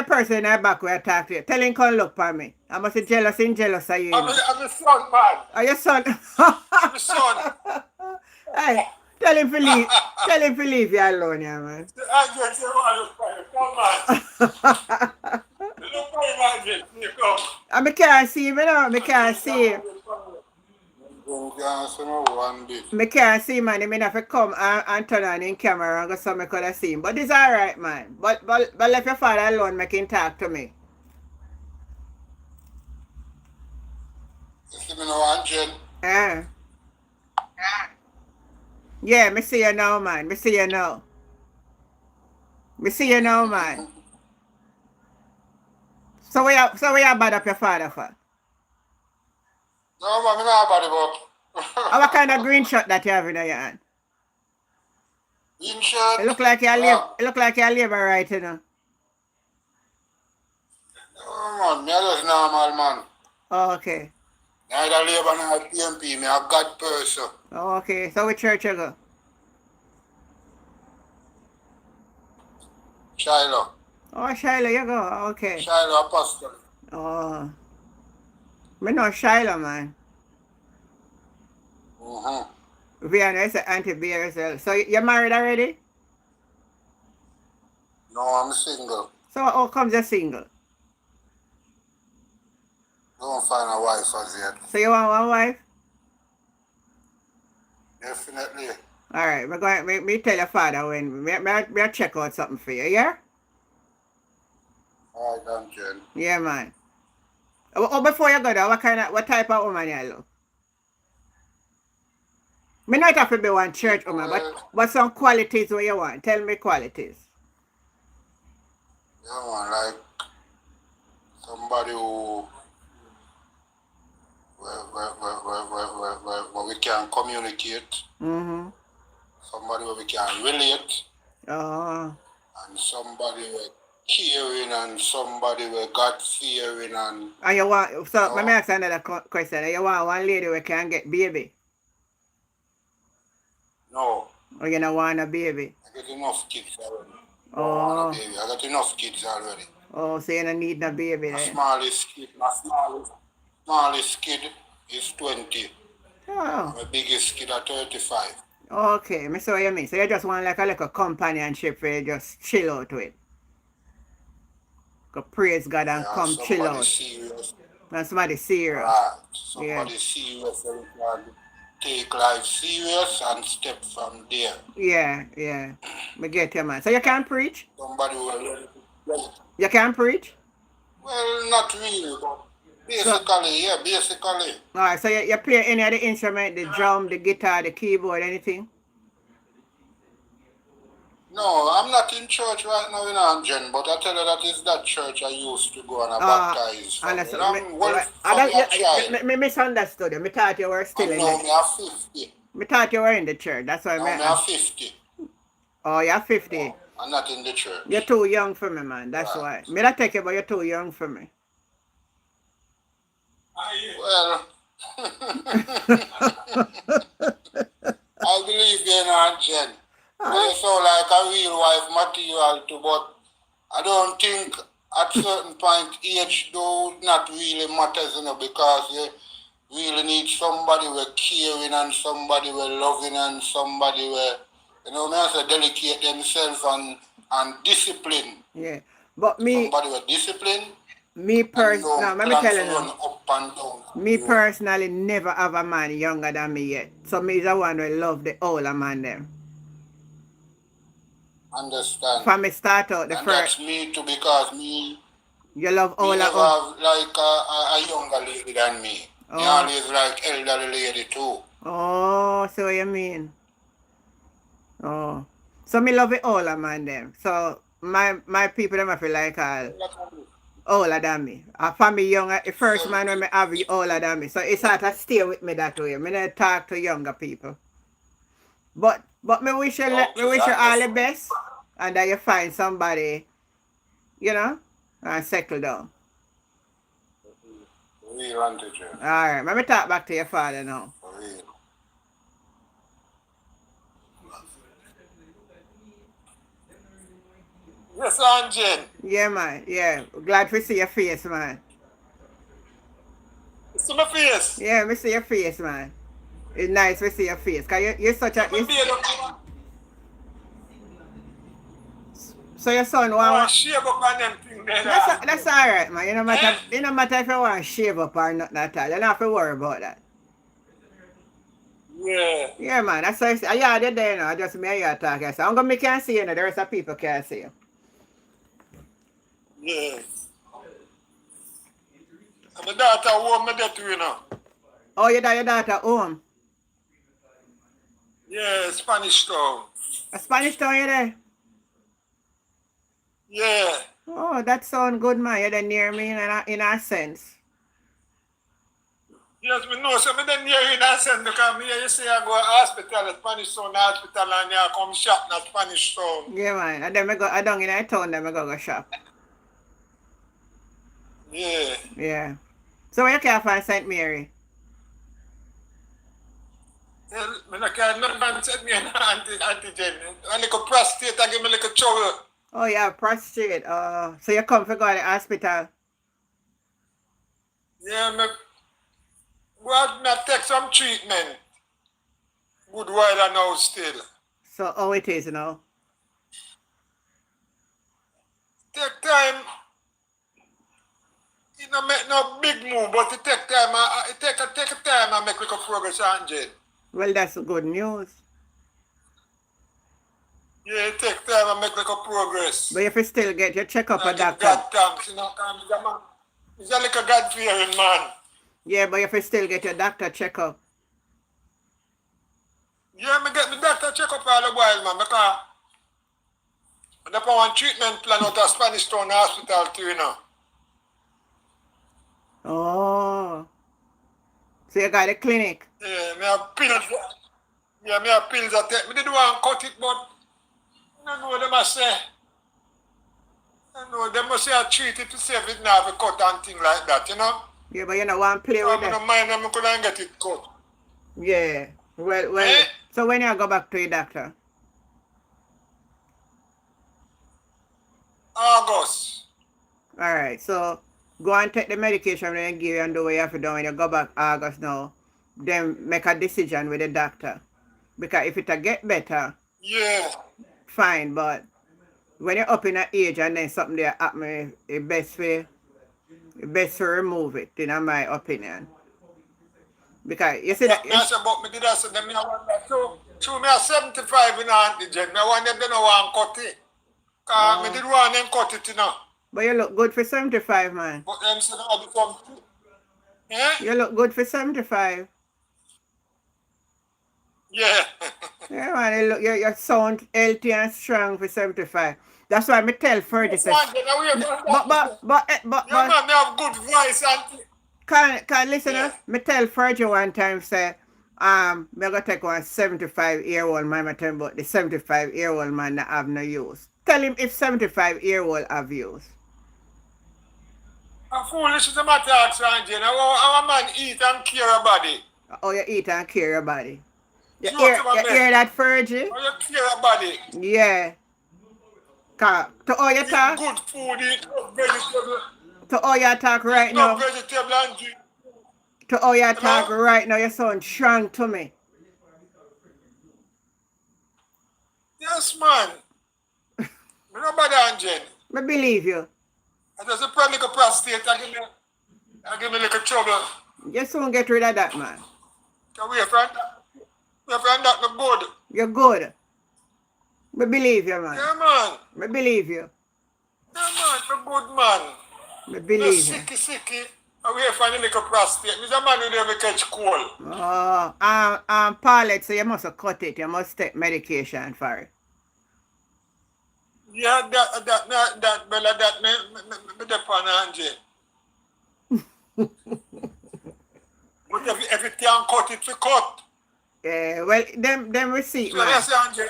person in the back where talk to you? Tell him come look for me. I must be jealous of you. I'm a son, man. Are your son? I'm a son. Hey, tell him to leave. Tell him to leave you alone, yeah, man. I just say, look for you. Come on. Look for you, man. You come. I can't see him, man. I can't see him. I can't see, man. I mean, if I come and turn on in camera and go so I could see him. But it's alright, man. But let your father alone make him talk to me. You see me now, Angel? Yeah, me see you now, man. Me see you now. Me see you now, man. So we are bad up your father for? No, man, I'm not bad about. What kind of green shirt that you have in your hand? Green shirt? It look like you labor right, you know. No, man, me just normal, man. Oh, okay. Neither labor nor PMP, me a God person. Oh, okay. So which church you go? Shiloh. Oh, Shiloh, you go. Okay. Shiloh Apostle. Oh. Me know Shiloh, man. Vianney is an anti-beer as well. So you're married already? No, I'm single. So how comes you're single? Don't find a wife as yet. So you want one wife? Definitely. Alright, we're going to me tell your father when me check out something for you, yeah? Alright, Angel. Yeah, man. Oh, before you go there, what type of woman you look? Me not have to be one church woman, but some qualities what you want. Tell me qualities. Yeah, man, like somebody who where we can communicate. Somebody where we can relate. Oh. And somebody where caring and somebody where God fearing and you want, so let me ask another question. You want one lady who can get baby? no. Or you don't want a baby? I get enough kids already. Oh. Baby. I got enough kids already. Oh, so you don't need no baby My then? smallest kid is 20. Oh. My biggest kid are 35. Okay, I see what you mean. So you just want like a little companionship where you just chill out with. Go praise God and come chill out. Serious. And somebody serious. Right. Somebody serious and can take life serious and step from there. Yeah, yeah. Me get you, man. So you can preach? Somebody will. You can preach? Well, not really, but basically. Alright, so you play any of the instrument, the drum, the guitar, the keyboard, anything? No, I'm not in church right now in Anjen, but I tell you that is that church I used to go and I baptize. Me misunderstood you. Me thought you were still in the... the... me are 50. Me thought you were in the church. That's why me are 50. Oh, you're 50. No, I'm not in the church. You're too young for me, man. That's why. Me not take it, but you're too young for me. Well, I believe you in Anjen. You sound like a real wife material too, but I don't think at certain point age though not really matters, you know, because you really need somebody with caring and somebody with loving and somebody with, you know, may say delicate themselves and discipline. Yeah. But me somebody with discipline. Me And personally, no, don't let me plan tell to you now. run up and down. Me personally never have a man younger than me yet. So me is the one who love the older man them. Understand? From me start out the And first, that's me too, because me you love me older. never have like a younger lady than me. Me Oh. always like elderly lady too. Oh, so what you mean? Oh. So me love the older man them. So my people them I feel like all older than me. For me younger, the first So, man when me have you older than me. So it's hard to stay with me that way. Me not talk to younger people. But me wish you me wish you all the best and that you find somebody, you know, and settle down. we run to jail. Alright, let me talk back to your father now. For real. Yes, Angel. Yeah, man. Yeah. Glad to see your face, man. See my face. Yeah, me see your face, man. It's nice to see your face. Cause you're such a so your son want shave up on them thing there. that's alright, man. You no matter if you want to shave up or nothing at all. You don't have to worry about that. Yeah. Yeah, man. That's why yeah, they're there now. Just me and you talking. So I'm gonna make you see you now. The rest of people can't see you. Yeah. And my daughter home me there too, you know. Oh, your daughter home. Yeah, Spanish Town. A Spanish town you there? Yeah. Oh, that sound good, man. You're there near me in a sense. Yes, me know. So me then near in that sense because me you say I go to hospital, Spanish Town hospital, and I come shop in Spanish Town. Yeah, man. And then I down in a town, then I go shop. Yeah. Yeah. So where you can find St. Mary? Yeah, me no care nothing man said me an antigen. A little prostate, I give me a little trouble. Oh, yeah, prostate. So you come to go to the hospital? Yeah, me well, me take some treatment. Good while now still. So how it is now? Take time. It no make no big move, but it take time. It take time and make little progress, Angel. Well, that's good news. Yeah, it take time and make little progress. But if you still get your checkup I a give doctor. God thanks, you know, because he's a little God-fearing man. Yeah, but if you still get your doctor checkup. Yeah, me get my doctor check up all the while, man, because I have one treatment plan out of Spanish Town Hospital too, you know. Oh. So you got a clinic? Yeah, me have pills. Yeah, me have pills I take. Me didn't want to cut it, but I know them I say. I know them must say I treat it to save it now, have a cut and thing like that, you know. Yeah, but you don't want to play So with I that. don't mind them, I couldn't get it cut. Yeah. Well. Eh? So when you go back to your doctor? August. Alright, so go and take the medication they give you and do what you have to do when you go back August now. Then make a decision with the doctor. Because if it get better, Yeah. fine, but when you're up in an age and then something there happen, it's best to remove it, in my opinion. Because you see that Me I say, but me did I say them, me I want that too. True, me are 75 in antigen. Me I want them to know want cut it. Because me did want them cut it, you know. but you look good for 75, man. But them said I do something. Yeah? You look good for 75. Yeah. Yeah, man, you sound healthy and strong for 75. That's why I tell Fergie say, but Yeah, man, me have good voice and can listen, Yeah. me tell Fergie one time say, me gonna take one 75-year-old man, I tell him about the 75-year-old man that have no use. Tell him if 75-year-old have use. I'm foolish is a matter of Angel. Our man eat and care about it. Oh, you eat and care your body. You Sure, hear, to my you man. hear that, Fergie? How you care about it? Yeah. To all you Eat talk, good food, eat good vegetable. to all you talk right No now, vegetable and drink. to all you talk Hello? right now, you sound strong to me. Yes, man. Me no bad Angel. I believe you. I just a pretty little prostate. I give me a little trouble. You soon get rid of that, man. So we from that no good. You're good. We believe you, man. Yeah, man. We believe you. Yeah, man. No good, man. We No believe you. sicky. Away from the little prostate. Mr. Man, you never catch cold. Oh, Paulette, so you must have cut it. You must take medication for it. Yeah, that, Bella, that, me depend on you. But if you can't cut it, we cut. Yeah, well, them receipt, So man. that's Angie.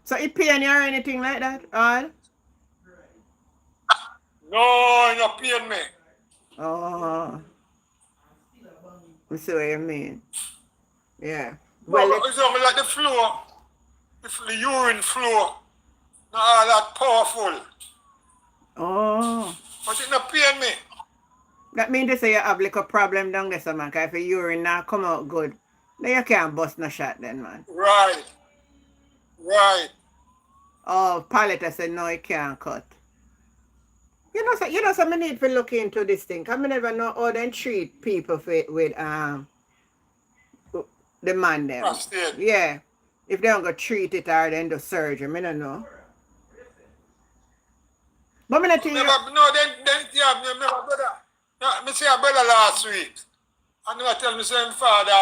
So it paying you or anything like that? All? No, you not paying me. Oh. I see what you mean. Yeah. Well, Well, it's only like the flow, the urine flow, not all that powerful. oh. But it not paying me. That means to say you have like a problem down there, so man, because if your urine now come out good, then you can't bust no shot then, man. Right. Oh, Palette, I said, no, it can't cut. You know, so I need to look into this thing. I never know how they treat people with the man them. Prostate. Yeah. If they don't go treat it or then do surgery, I don't know. But I think Never, no, then yeah, me never brother. No, me see a brother last week. And he tell me say him father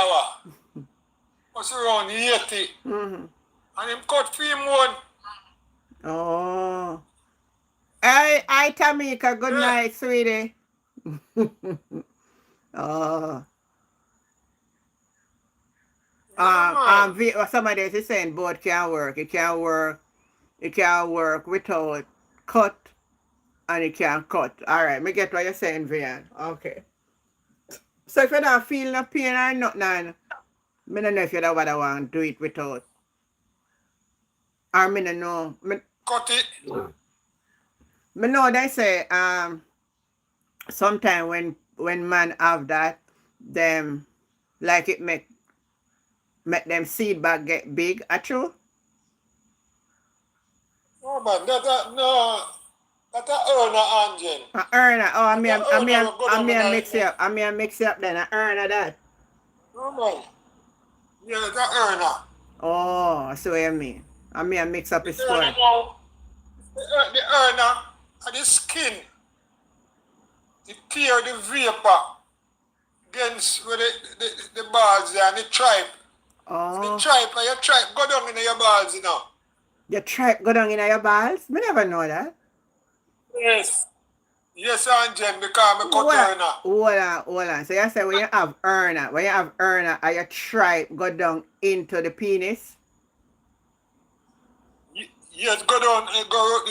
was around 80. mm-hmm. And him cut for him one. Oh. Hi, Tamika. Good Yeah. night, sweetie. Oh. Somebody is saying both can work. It can work without cut, and it can cut. All right, me get what you're saying, Vian. Okay. So if you don't feel no pain or nothing, I don't know if you don't want to do it without. Or I don't know. Cut it. Me know they say sometime when man have that, them like it make them seed bag get big. A true? Oh man, that's a earner engine. A earner. Oh, I mean Go mix it up. I mean mix it up then. A earner that. No man. Yeah, that's a earner. Oh, I see what you mean. I mean mix up his The earner sport. now, the earner and the skin, it tear the vapor against with the balls there and the tripe. The Oh, tripe and your tripe go down in your balls, you know. your tripe go down in your balls? Me never know that. Yes. Yes, Angel, because I cut earner. Hold on. So you say when you have earner, and your tripe go down into the penis? Yes, go down,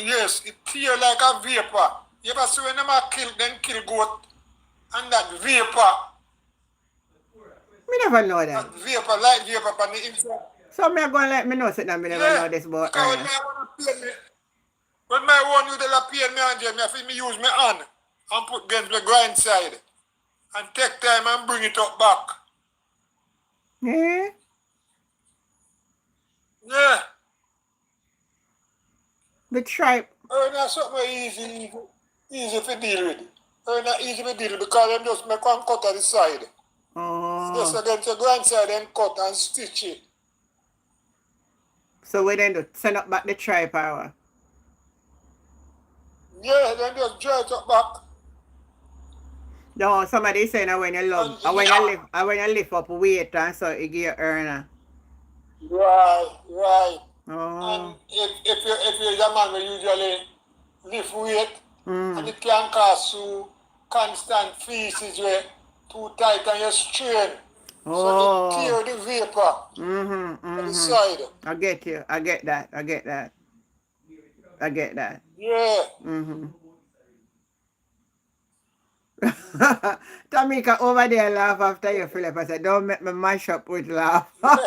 yes, it tear like a vapor. You ever see when them a kill goat and that vapor, Me never know that. light vapor on the inside. So me going to let me know something me never know this about because earner. when my one you tell a pain me Angel, me have to use my hand and put against the grind side and take time and bring it up back. Yeah? Yeah. The tripe. Earner something easy to deal with. Earner easy to deal with because them just make one cut on the side. Just Oh. against the grind side and cut and stitch it. So we then do send up back the tripe or what? Yeah, then just draw it up back. No, somebody saying that when you love, when you lift up weight and so it give you earner. Right. Oh. And if you're a man who usually lift weight and Mm. it can cause you constant feces where too tight and you strain. So Oh. it tear the vapor on the side. I get you. I get that. Yeah. Tamika over there laugh after you, Philip. I said, don't make me mash up with laugh. I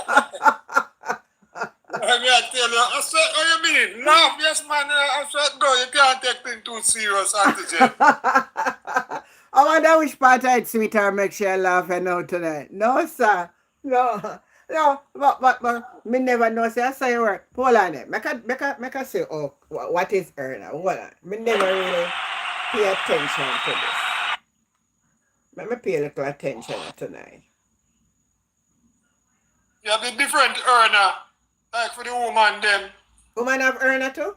mean, I tell you, I said, what you mean? Laugh, yes, man. I said, go, you can't take things too serious, Antigen. I wonder which part I'd sweetheart make sure I laugh and now tonight. No, sir. No, but me never know. Say I say your word. Hold on there. Make a say, oh, what is earner? Hold on. Me never really pay attention to this. Let me pay a little attention tonight. You have the different earner, like for the woman them. Woman have earner too?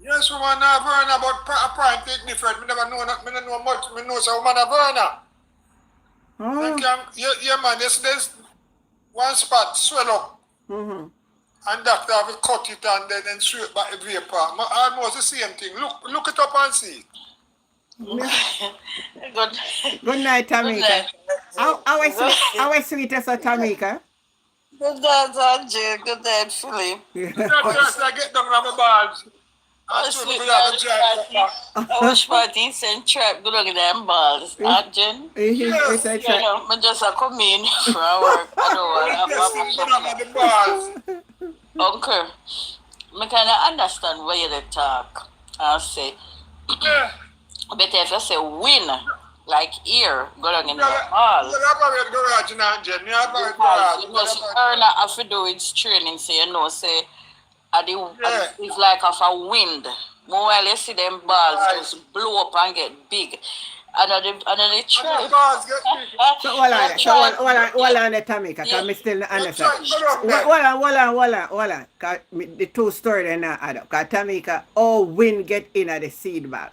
Yes, woman have earner, but prime take different. Me never know that. Me don't know much. Me know so woman have earner. Oh. Yeah, man. There's one spot swell up, Mm-hmm. and doctor have to cut it and then straight back the vapor. Almost the same thing. Look it up and see. Good. Good night, Tamika. night. How is sweet as a Tamika? Good night, Angel. Good night, Philip. Just I get down on my balls. I And so sleep we have a drive back. I wish party send trap good on them balls. Angel. It's a You try. know, I just come in from work. I don't Yes, want sit down on the balls. Uncle, I kind of understand why you talk. I say, Yeah. but if you say win, like here, go on in the You balls. have a garage in Angel. You have a Because garage. you know, she earn have to do its training, so you know, say, Yeah. it's like of a wind. More while you see them balls just blow up and get big. Another And the try. balls get big. So hold on, the Tamika, because I still not understand. Hold on. 'Cause the two stories they not add up. Because Tamika, wind get in at the seed bag.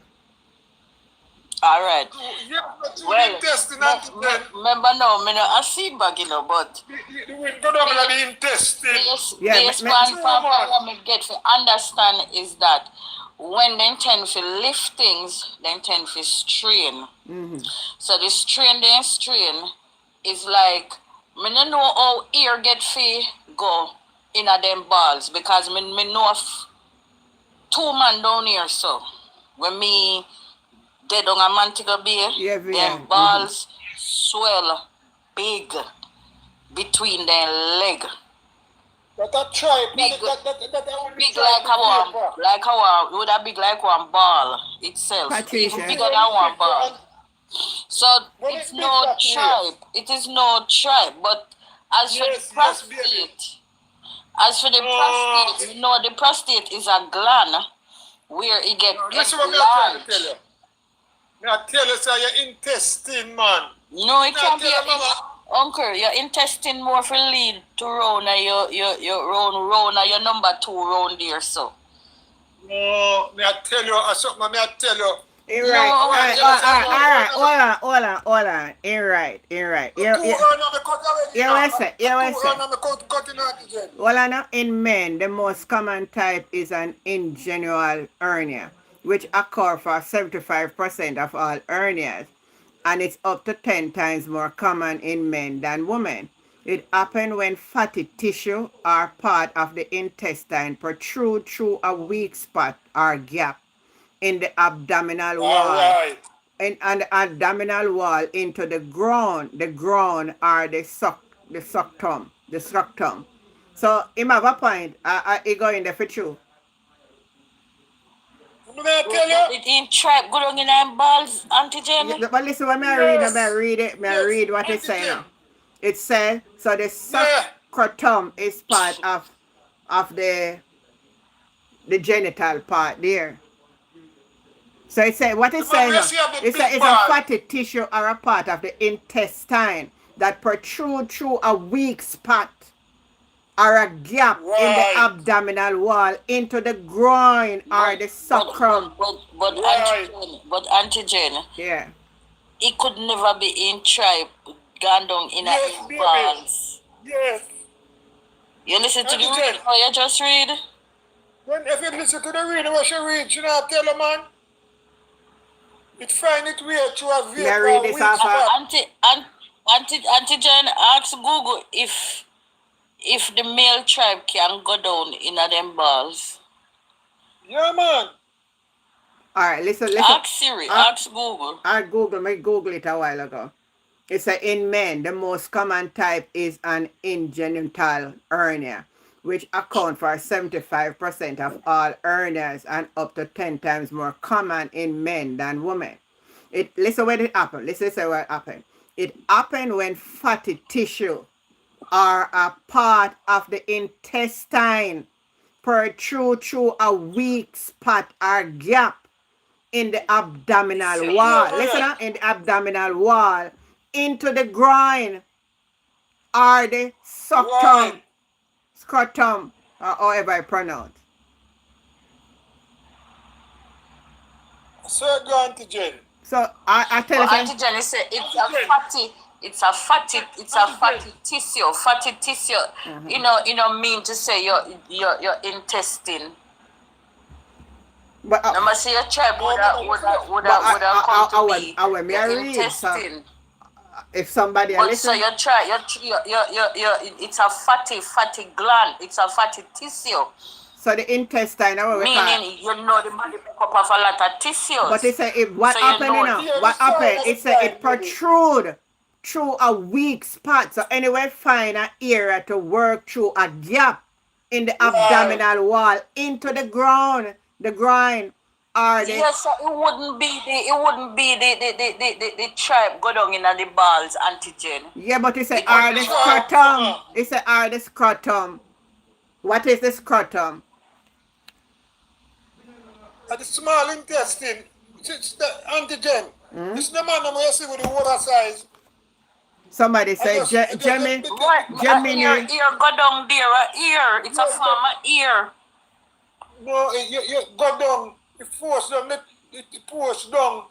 All right. Yeah, but you Well, intestine and then remember now, me no a seed bag, you know, but the wind go down in the intestine. Yeah, this me- one from me get to understand is that when they tend to lift things, they tend to strain. Mm-hmm. So the strain is like me no know how ear get fi go in a them balls because me know of two man down here so when me dead on a Montego Bay, Yeah, them balls swell big between their leg. But that tribe, Big- that Big like a would have big like one ball itself. Patricia. Even bigger than one ball. So Well, it's it's no big, Patricia. tribe. It is no tribe. But as for Yes, the yes, baby. prostate, you know the prostate is a gland where it get Listen what me trying to enlarged. tell you. Me I tell you, say your intestine, man. No, it Me can't tell be you, mama. Uncle, your intestine more for lead to round and your round and your number 2 round there so. No, me I tell you, something me I tell you. You're right. No, All right. I- Hold on. You're right. Two You're earn on the cut already. Yeah, now. what's it? Yeah, what's Two it? earn on the cut in antigen. Well, I know in men, the most common type is an ingenual hernia, which occur for 75% of all hernias, and it's up to 10 times more common in men than women. It happens when fatty tissue or part of the intestine protrude through a weak spot or gap in the abdominal All wall. right. And the abdominal wall into the groin or the structum. So him have a point. He go in there for true. Me I tell you. It ain't tribe good on in them balls, antigen. But listen what me I read, Yes. I read it, I Yes. read what it say now. It says so the Yeah. scrotum is part of the genital part there. So it say what it But say we now. see have the It say big it's a ball. fatty tissue or a part of the intestine that protrude through a weak spot or a gap in the Right. abdominal wall into the groin or the sacrum. But Right. antigen, Yeah. it could never be in tribe gone down in Yes, a baby. balls. Yes. You listen to the Antigen. read or you just read? When if you listen to the reading, what she read, you know, tell her, man. It find it way through a May I read this off of- Antigen ask Google if the male tribe can go down in a them balls. Yeah, man. All right, listen. Ask Siri, Uh, ask Google. I Google it a while ago. It said in men, the most common type is an ingenital hernia, which account for 75% of all hernias and up to 10 times more common in men than women. Listen when it happened. Listen to what happened. It happened when fatty tissue or a part of the intestine protrude through a weak spot or gap in the abdominal So, wall. Yeah, Listen yeah. up, in the abdominal wall, into the groin, or the Right. scrotum, or however I pronounce. So go antigen. So I tell for you, say, antigen, it's Antigen. it's a fatty tissue. You know, mean to say your intestine. but No matter your tribe No, would but have come to be I may your read. So intestine. if somebody But so listen, it's a fatty gland. It's a fatty tissue. so the intestine, what we call. Meaning, you know, the body make up of a lot of tissues. But it say if what So you happened, know you know, Yeah, what the soil happened? of It the say it plant, maybe. protrude through a weak spot. So anyway, find an area to work through a gap in the Right. abdominal wall into the ground, the groin, or the Yes, so it wouldn't be the tribe go down in the balls antigen. yeah, but it say It or would the be scrotum. It say or the scrotum. What is the scrotum? At the small intestine, it's the antigen. Hmm? It's the man I'm see with the water size. Somebody I say just, I just, Gemini. what Gemini. ear go down there, ear. It's a form of ear. no, you go down, you force down, it push down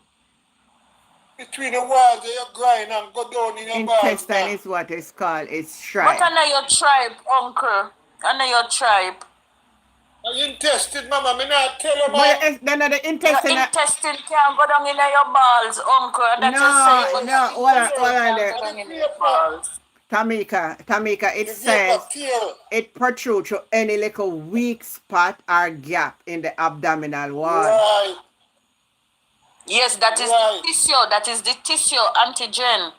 between the walls of your grind and go down in your balls. Intestine is what it's called. It's But shrine. under your tribe, uncle. Under your tribe. Your intestine, mama, me not tell you, But man. it's, then the Your intestine. intestine can't go down in your balls, uncle. That's No, just no, hold on can't there. go down in your balls. Tamika, it The says vapor tail. it protrudes through any little weak spot or gap in the abdominal wall. Right. Yes, that is Right. the tissue. That is the tissue antigen.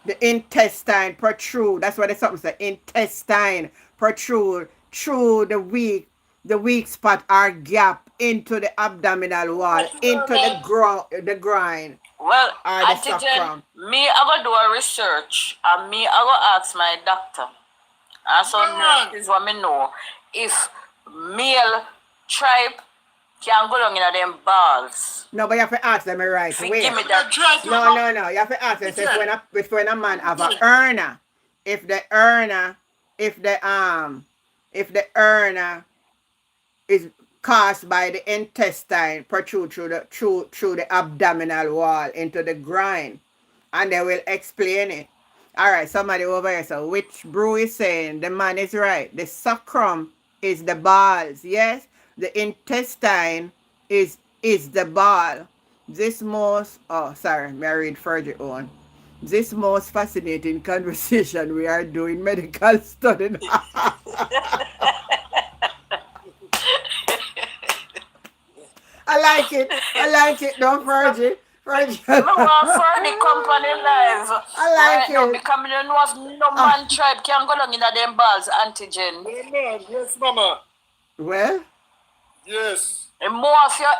The intestine protrude. That's what the something say. Intestine protrude through the weak spot or gap into the abdominal wall, into the groin Well, or the antigen, sacrum. me, I go do a research and me, I go ask my doctor. And so now is what me know. If male tribe can go down in them balls. No, but you have to ask them right Give away. me that. No. You have to ask them. So if when a man have a urna, if the urna is caused by the intestine protrude through the abdominal wall into the groin, and they will explain it. All right, somebody over here. So which brew is saying the man is right? The sacrum is the balls. Yes, the intestine is the ball. This most may I read further on. This most fascinating conversation we are doing medical study. I like it. Don't Virgin. I want for the company live. I like right now, it. because I know if no man tribe can go down in them balls antigen. Amen. Yes, mama. Well, Yes. And more of your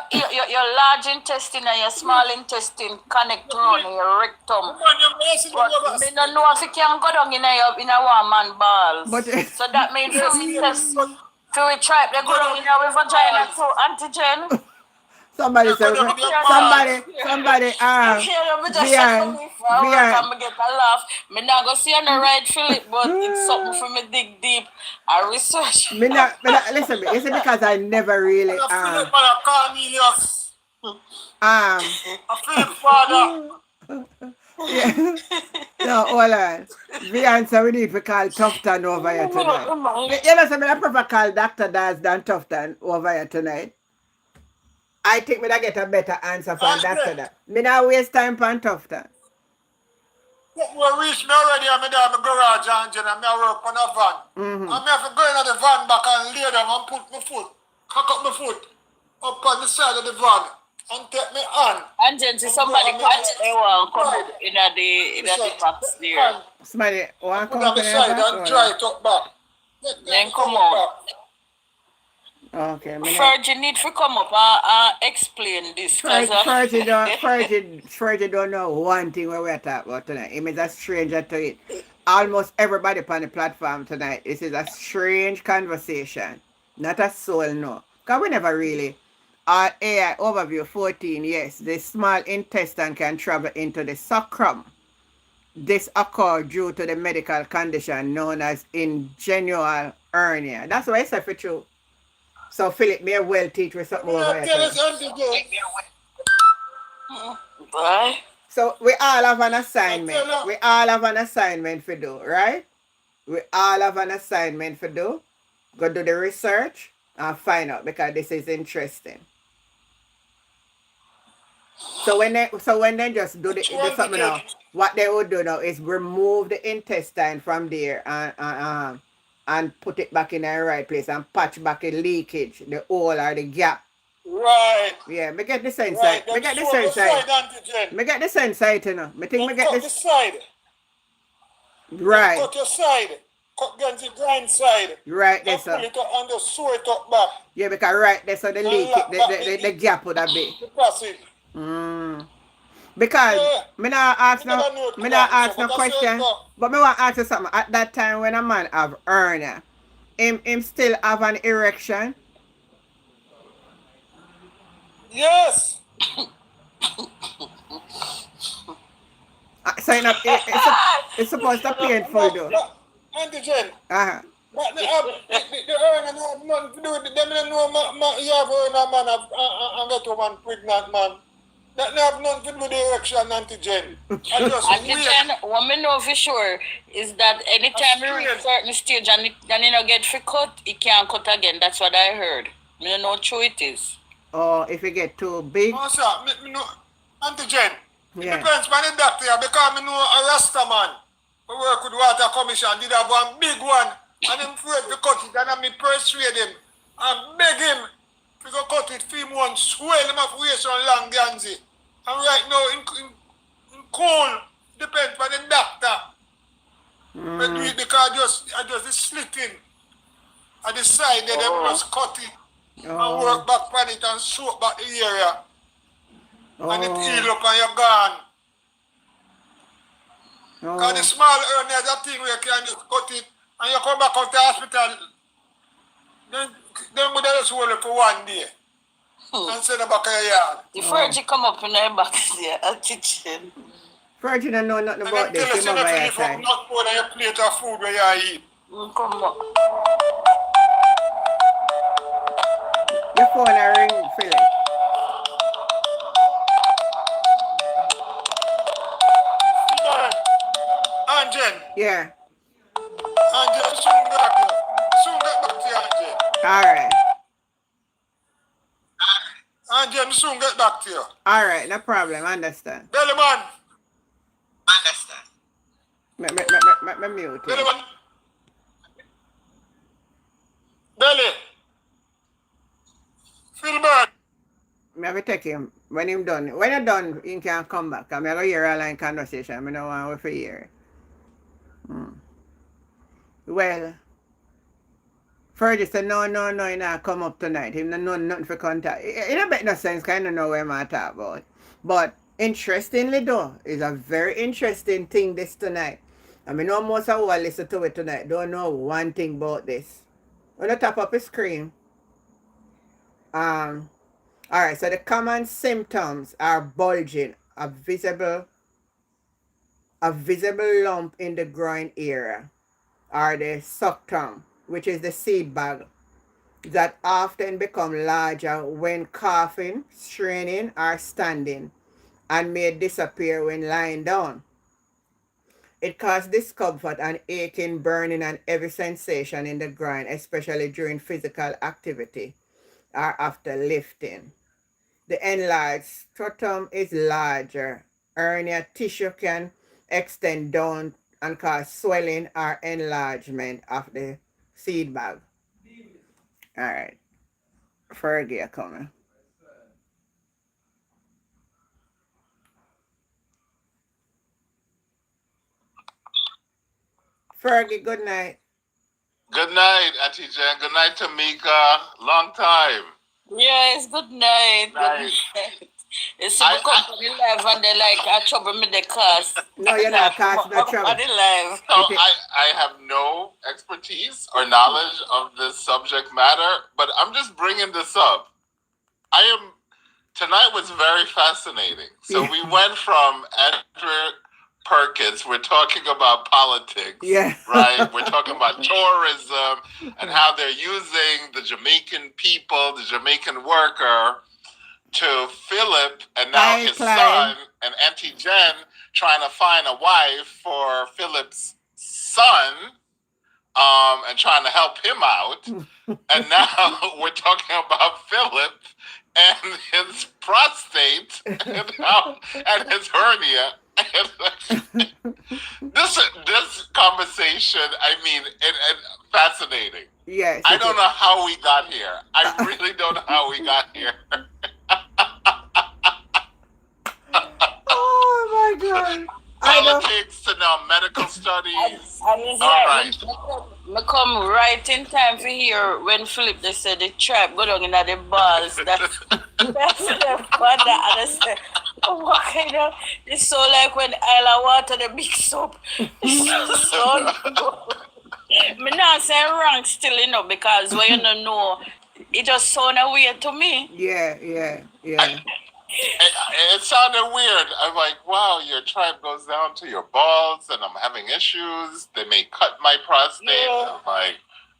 large intestine and your small intestine connect around your rectum. Man, you're messing But with me us. don't know if it can go down in a one man balls. But- so that means for we tribe they go down in our vagina too antigen. somebody said, somebody, I'm get a laugh. Me not go see on the right Philip, but it's something for me dig deep. I research. me not, listen, it's because I never really, I feel like Cornelius. um, I feel father. yeah. No, hold on. The answer we need to call Tufton over here tonight. You know, so I prefer call Dr. Daz than Tufton over here tonight. I think I get a better answer from Dr. Daz. Me not waste time on Tufton. Well, reach me already. I'm in the garage engine and I work on a van. I have to go into the van back and lay down and put my foot, cock up my foot up on the side of the van and take me on. And then somebody can't they want come in the box there. Somebody want to Put come on the up in side the and dry it up back. Then come out. Okay, Fergie need to come up and explain this. Fergie don't know one thing where we're talking about tonight. He is a stranger to it. Almost everybody on the platform tonight, this is a strange conversation. Not a soul, no. Because we never really AI overview 14, yes, the small intestine can travel into the sacrum. This occurs due to the medical condition known as ingenual hernia. That's why I said for true. So Philip, may well teach with something over here. Tell us antigen. Bye. So we all have an assignment. We all have an assignment to do, right? We all have an assignment to do. Go do the research and find out because this is interesting. So when they just do the something now, what they would do now is remove the intestine from there and put it back in the right place and patch back the leakage, the hole or the gap. Right. Yeah, me get the sense. Right. Me get the Side sense. antigen. Me get the sense, you know. Me think me get Cut the this side. right. Cut your side. Cut against the grind side. Right there, And pull so. it up and just sew it up back. Yeah, because right there, so the leak, the gap would have been. The passage. Because Yeah. me not ask You no, never know it me could not happen, ask so no but that's question. it, no. But me want to ask you something. At that time when a man have hernia, him still have an erection. Yes. So it's supposed to painful though. Antigen. Uh-huh. But the hernia have nothing to do with it. Them don't know you have hernia man and get woman pregnant man. That have nothing to do with the erection antigen. I just And wait. then what me know for sure is that anytime you reach Australian. certain stage and you know get for cut, it can't cut again. That's what I heard. Me don't know how true it is. Or if it get too big. No, sir. Me know antigen. It Yeah. depends on the doctor because me know a Rasta man who work with Water Commission did have one big one and him afraid to cut it and me persuade him and beg him to go cut it 3 months, swell him up waist on long Ganzi. And right now in cool, depends on the doctor. Me do it because I just the slitting at the side there, them just cut it and work back on it and soak back the area. And it heal up and you're gone. Because the small hernia is a thing where you can just cut it and you come back out to the hospital. Then would just hold it for 1 day. And send it back to your yard. The Virgin come up in her back there, I'll teach him. Virgin don't know nothing And about then tell this. us Him you over not your leave up side. not more than your plate of food where you eat. Come up. Your phone a ring, Philip. Angel, Yeah. Angel, soon get back to you. Soon get back to you, Angel. Alright. Angel, soon get back to you. Alright, no problem. Understand. Belly man. Me mute Belly him. man. Belly. Philbert. Me have to take him when him done. When you're done, he can come back. I'm going to hear a line conversation. I don't want to wait for hear it. Well, Fergie said, no, he not come up tonight. He don't know nothing for contact. It don't make no sense, because I don't know what I'm talking about. But interestingly though, it's a very interesting thing this tonight. I mean, know most of who listen to it tonight don't know one thing about this. On the top of the screen, alright, so the common symptoms are bulging, a visible lump in the groin area, or the suctum, which is the seed bag, that often become larger when coughing, straining, or standing, and may disappear when lying down. It causes discomfort and aching, burning, and heavy sensation in the groin, especially during physical activity or after lifting. The enlarged scrotum is larger. Hernia tissue can extend down and cause swelling or enlargement of the seed bag. All right. Fergie coming. Fergie, good night. Good night, Auntie Jen. Good night, Tamika. Long time. Yes, good night. Night. Good night. You see, we come to the live and they like, I trouble me the cast. No, you're not casting no trouble. On the live. So I have no expertise or knowledge of this subject matter, but I'm just bringing this up. I am tonight was very fascinating. So Yeah. we went from Andrew Perkins, we're talking about politics, Yeah. right? We're talking about tourism and how they're using the Jamaican people, the Jamaican worker, to Philip and now Hi, his Clive. son and Auntie Jen trying to find a wife for Philip's son, and trying to help him out. And now we're talking about Philip and his prostate and his hernia. This conversation, I mean, and fascinating. Yes. I don't know how we got here. I really don't know how we got here. Oh my God. I know. Politics to now medical studies. And it's All like, right. me come right in time for hear when Philip they said the tribe go down in the balls. That's the father and I said, oh, what kind of, it's so like when Isle of Water the big soap. It's so good. Me not say wrong still, you know, because when you don't know, it just sounded weird to me. Yeah. It sounded weird. I'm like, wow, your tribe goes down to your balls, and I'm having issues. They may cut my prostate. Yeah. I'm like,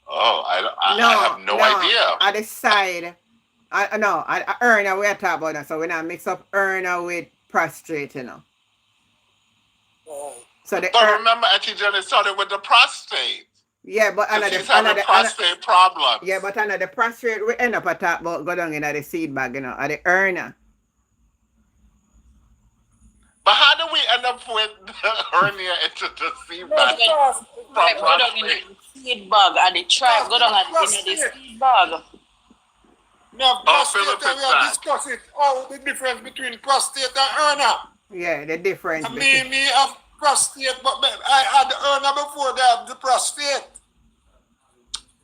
oh, I have no idea. At the side, I hernia we are talking about that, so we not mix up hernia with prostate, you know. So the But remember, Auntie Jen, it started with the prostate. yeah, but 'Cause he's having prostate problems. yeah, but another prostate we end up at talk about go down in the seed bag, you know, at the hernia. But how do we end up with the hernia into the seed bag? Like, go down in the seed bag and the tribe go down in the seed bag. Now, Philip prostate, is we are back. discussing all the difference between prostate and hernia. Yeah, the difference. I mean, me have prostate, but I had the hernia before they have the prostate.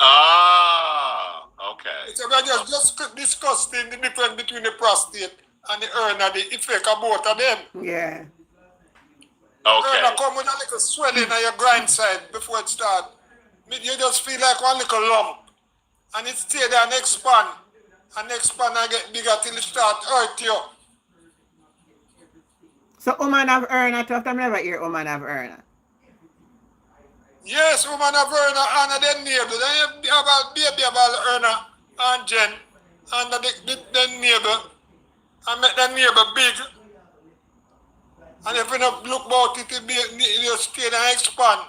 Ah, okay. So we are just discussing the difference between the prostate and the hernia, the effect of both of them. Yeah. Okay. Hernia come with a little swelling on your grind side before it starts. You just feel like one little lump. And it stay there and expand. And expand and get bigger till it start hurt you. So woman have hernia too. I've never hear woman have hernia. Yes, woman have hernia and then neighbor. Then you have a baby about hernia and Jen. And the neighbor. And make the neighbor big. And if you don't look about it, it'll stay and expand.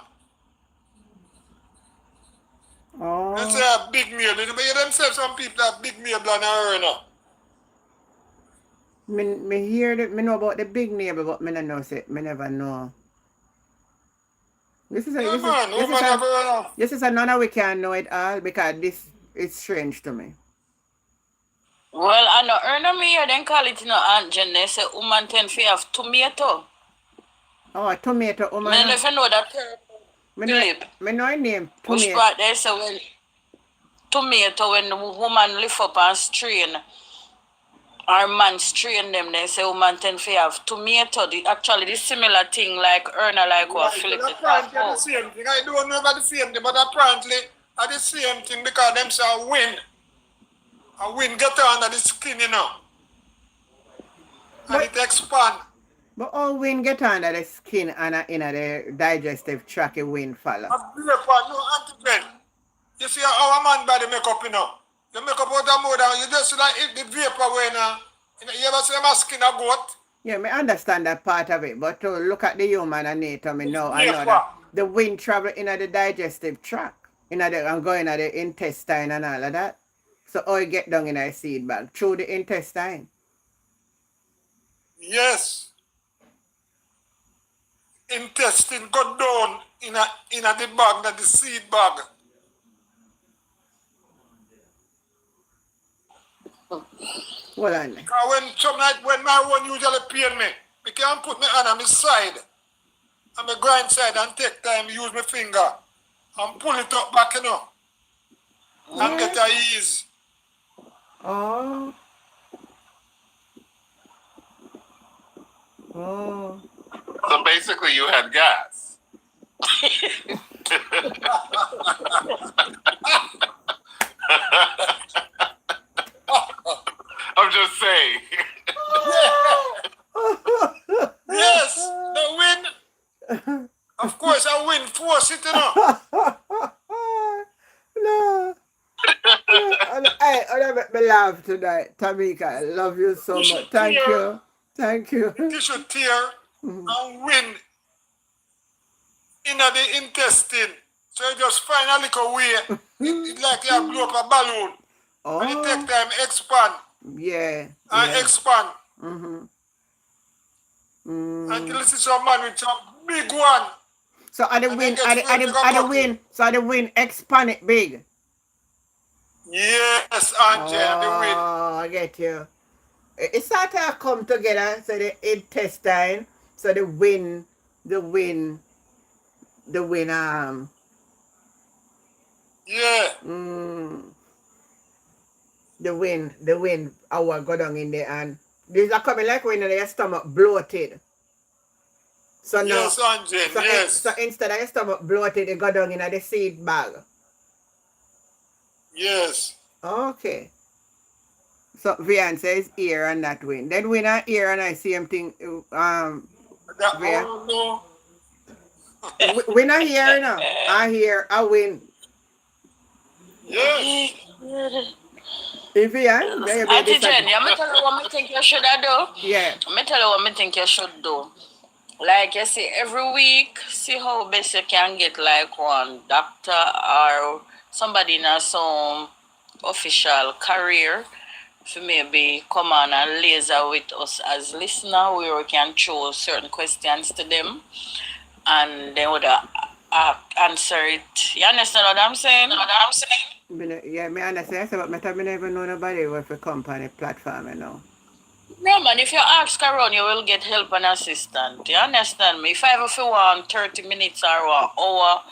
Oh. They say a big neighbor. But you themselves, some people have big neighbor and a hernia. Me hear that, me know about the big neighbor, but me don't know say, me never know. This is a, Yeah, this, man, is, this, woman is have a, hernia. this is another we can know it all because this is strange to me. Well, I know hernia me hear them call it, you know, Aunt Jen, they say woman tend to have tomato. Oh, a tomato woman. I don't know if you know that term. Philip. Me know her name. Which Tomato. part they say when tomato when the woman lift up and strain or man strain them, they say woman tend to have tomato. Actually the similar thing like hernia, like what Philip Well, did apparently talk the about. same thing. I don't know about the same thing, but apparently are the same thing because them say a wind. A wind get under the skin, you know. And it expand. But all wind get under the skin and in the digestive tract, a wind follow. A vapor, no antigen. You see how a man body make up, you know. You make up out of more than you just like if the vapor when you ever see my skin a goat? Yeah, me understand that part of it, but to look at the human anatomy now, I know vapor. that the wind travel in the digestive tract, and going in the intestine and all of that. So how it get down in a seed bag? Through the intestine. Yes. Intestine go down in the bag, in the seed bag. Hold on. Because when my one usually pain me, I can put my hand on my side, on my grind side and take time, use my finger and pull it up back, you know. And get a ease. Oh. Oh. So basically, you had gas. I'm just saying. Yes, the win. Of course, I win force it, you know. No. Hey, I make me laugh tonight. Tamika, I love you so much. Thank you. Thank you. You should tear and win in the intestine. So you just find a little way. It's like you have blow up a balloon. And it take time expand Yeah. and expand. Mm. Until you see some man with some big one. So I the And win, then I get the free to go win. So I the win expand it big. Yes, Angie, the win. Oh, I get you. It sort of come together. So the intestine, so the win. Yeah. The wind, our go down in there, and these are coming like when your stomach bloated. So now, Yes, Angie, so, yes. so instead of your stomach bloated, it go down in the seed bag. Yes. Okay. So Vian says ear and that win. Then win and ear and I same thing. That, Where? oh, no. We not hear, you know. I hear, I win. Yes. If Vian, there you be Auntie this Jen, again. me tell you what me think you should do. Yeah. Me tell you what me think you should do. Like you see, every week, see how best you can get like one doctor or somebody in some official career to maybe come on and laser with us as listener, where we can throw certain questions to them and they would answer it. You understand what I'm saying? Yeah, me understand, but I never know nobody with a company platform, you know. No man, if you ask around, you will get help and assistance. You understand me? If I ever feel want 30 minutes or 1 hour,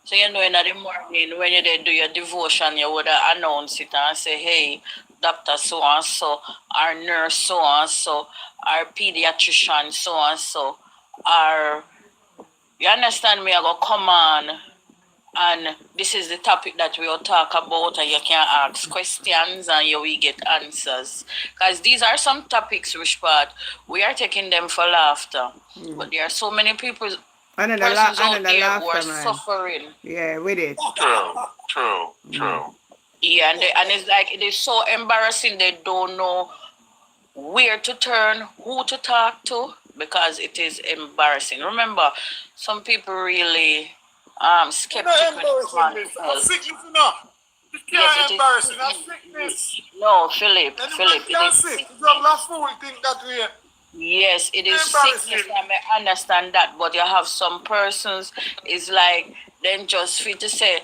so you know in the morning when you do your devotion, you would announce it and say, hey, doctor so and so, our nurse so and so, our pediatrician so and so, our, you understand me? I go come on. And this is the topic that we will talk about, and you can ask questions and you will get answers. Because these are some topics, Rishpat, we are taking them for laughter. But there are so many people, persons out there who are suffering. Yeah, with it. True. Yeah, and it's like, it is so embarrassing. They don't know where to turn, who to talk to, because it is embarrassing. Remember, some people really... skeptical. It's not embarrassing, it's sickness enough. It can't embarrassing, that's sickness. No, Philip. It is sick. You have a fool think that way. Yes, it is sickness. I may understand that, but you have some persons, it's like, then just fit to say,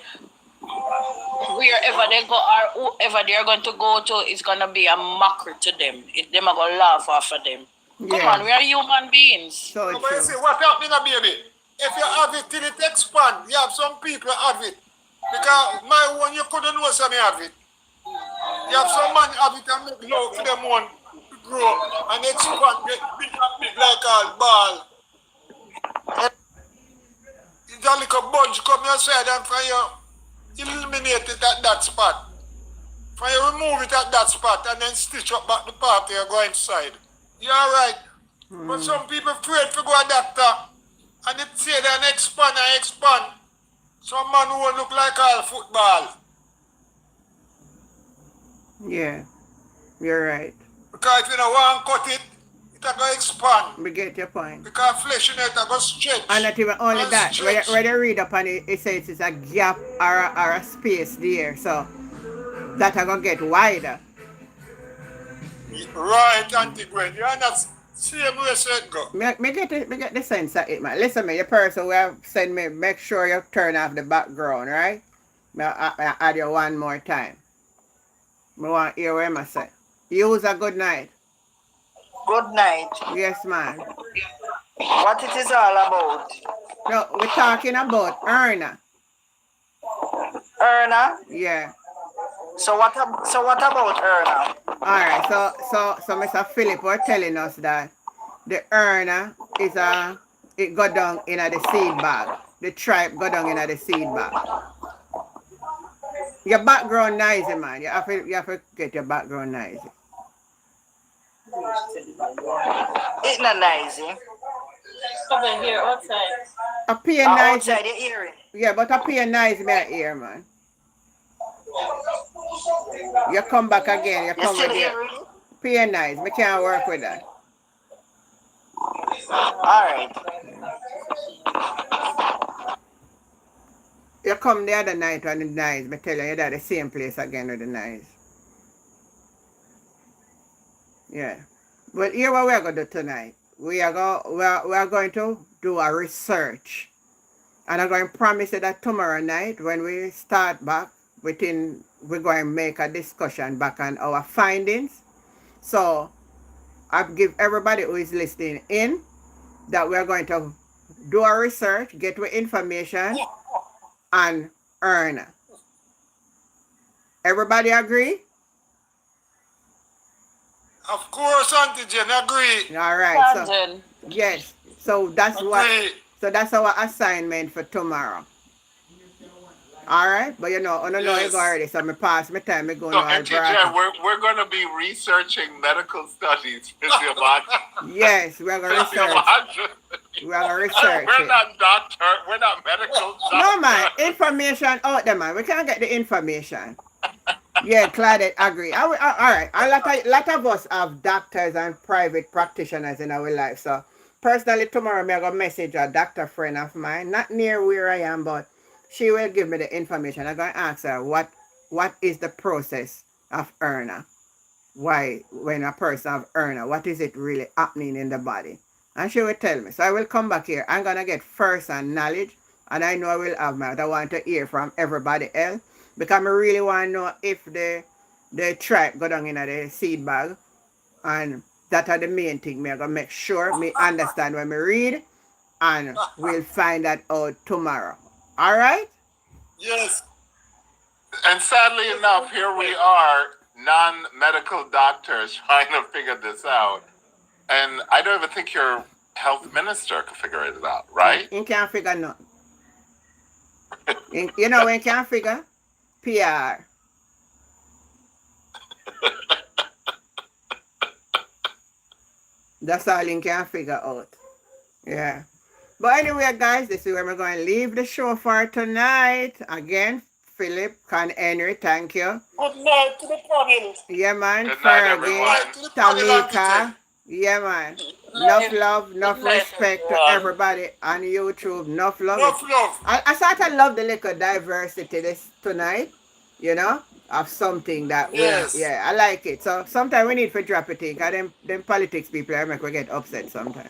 wherever they go or whoever they're going to go to, it's going to be a mockery to them. Them are going to laugh off of them. Yeah. Come on, we are human beings. So No, but you see, what happened, baby? If you have it till it expand, you have some people have it. Because my one, you couldn't know some have it. You have some man have it and make love for them one to grow and expand, get big and big like a ball. It's a little bunch come inside and for you eliminate it at that spot. For you remove it at that spot and then stitch up back the part you go inside. You're right. But some people afraid to go a doctor. And it say they expand and expand. Some man who look like all football. Yeah, you're right. Because if you don't want to cut it, it'll go expand. We get your point. Because flesh in it will go stretch. And not even only And that, stretch. when you read up on it, it says it's a gap or a space there. So that are going to get wider. Right, Auntie Gwen. You understand? Same way said go. Me get the sense of it, man. Listen, me, the person who have sent me, make sure you turn off the background, right? I add you one more time. I want to hear what I say. Use a good night. Good night. Yes, man. What it is all about? No, we're talking about Erna. Erna? Yeah. So what about Erna? Alright, so Mr. Philip was telling us that the Erna is it go down in the seed bag. The tribe go down in the seed bag. Your background noisy, man. You have to get your background noisy. It's not nice, eh? Over here outside. A pay nice. Outside, you hear it. Yeah, but a pay nice me a ear, man. You come back again. You You come still with hear your it? pay nice. Me can't work with that. All right. You come the other night on the nice. Me tell you, you're at the same place again with the nice. Yeah. But here what we're going to do tonight. We are going to do a research. And I'm going to promise you that tomorrow night when we start back, we're going to make a discussion back on our findings. So I'll give everybody who is listening in that we're going to do our research, get with information, and earn. Everybody agree? Of course, Auntie Jen, agree. All right. So London. yes. So that's what. Agree. So that's our assignment for tomorrow. All right, but you know, I don't know you Yes. go already. So me pass my time. Me go So, now. Auntie Jen, we're going to be researching medical studies. Physiological. Yes, we're gonna research. Physiological. We're gonna research We're it. not doctor. We're not medical doctors. No man, information out there, man. We can't get the information. Yeah, Claudette agree. All right. A lot of us have doctors and private practitioners in our life. So personally, tomorrow I'm gonna message a doctor friend of mine, not near where I am, but she will give me the information. I'm gonna ask her what is the process of earner. Why when a person have earner, what is it really happening in the body? And she will tell me. So I will come back here. I'm gonna get first-hand knowledge, and I know I will have I want to hear from everybody else because I really want to know if the tribe go down in the seed bag, and that are the main thing. Me I gonna make sure me understand when me read, and we'll find that out tomorrow. All right? Yes. And sadly enough, here we are, non-medical doctors trying to figure this out. And I don't even think your health minister can figure it out, right? You can't figure nothing. You know when you can't figure? PR. That's all you can figure out. Yeah. But anyway, guys, this is where we're going to leave the show for tonight. Again, Philip, Con Henry, thank you. Good night to the province. Yeah, man. Good night, Fergie, everyone. Tamika. Yeah, man. Enough love, enough respect to everybody on YouTube. Enough love. Enough love. I sort of love the little diversity this tonight, you know, of something that Yes. yeah, I like it. So sometimes we need to drop it in, because them politics people I make we get upset sometimes.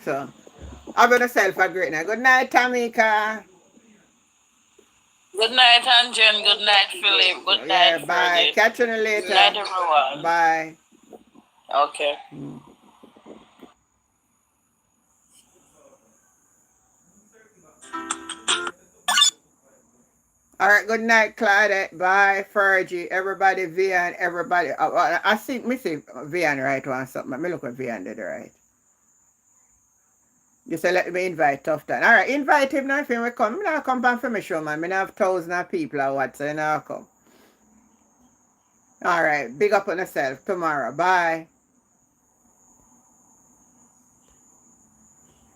So have yourself a great night. Good night, Tamika. Good night, Anjan. Good night, Philip. Good Yeah, night, bye. Freddie. Catch you later. Good night, everyone. Bye. Okay. All right, good night, Claudette. Bye, Fergie. Everybody, Vian, everybody. I see, me see Vian right one something. Let me look at Vian did right. You say let me invite Tough Time. All right, invite him now if he will come. Me not come back for my show, man. Me not have thousands of people or what, so you know come. All right, big up on yourself tomorrow. Bye.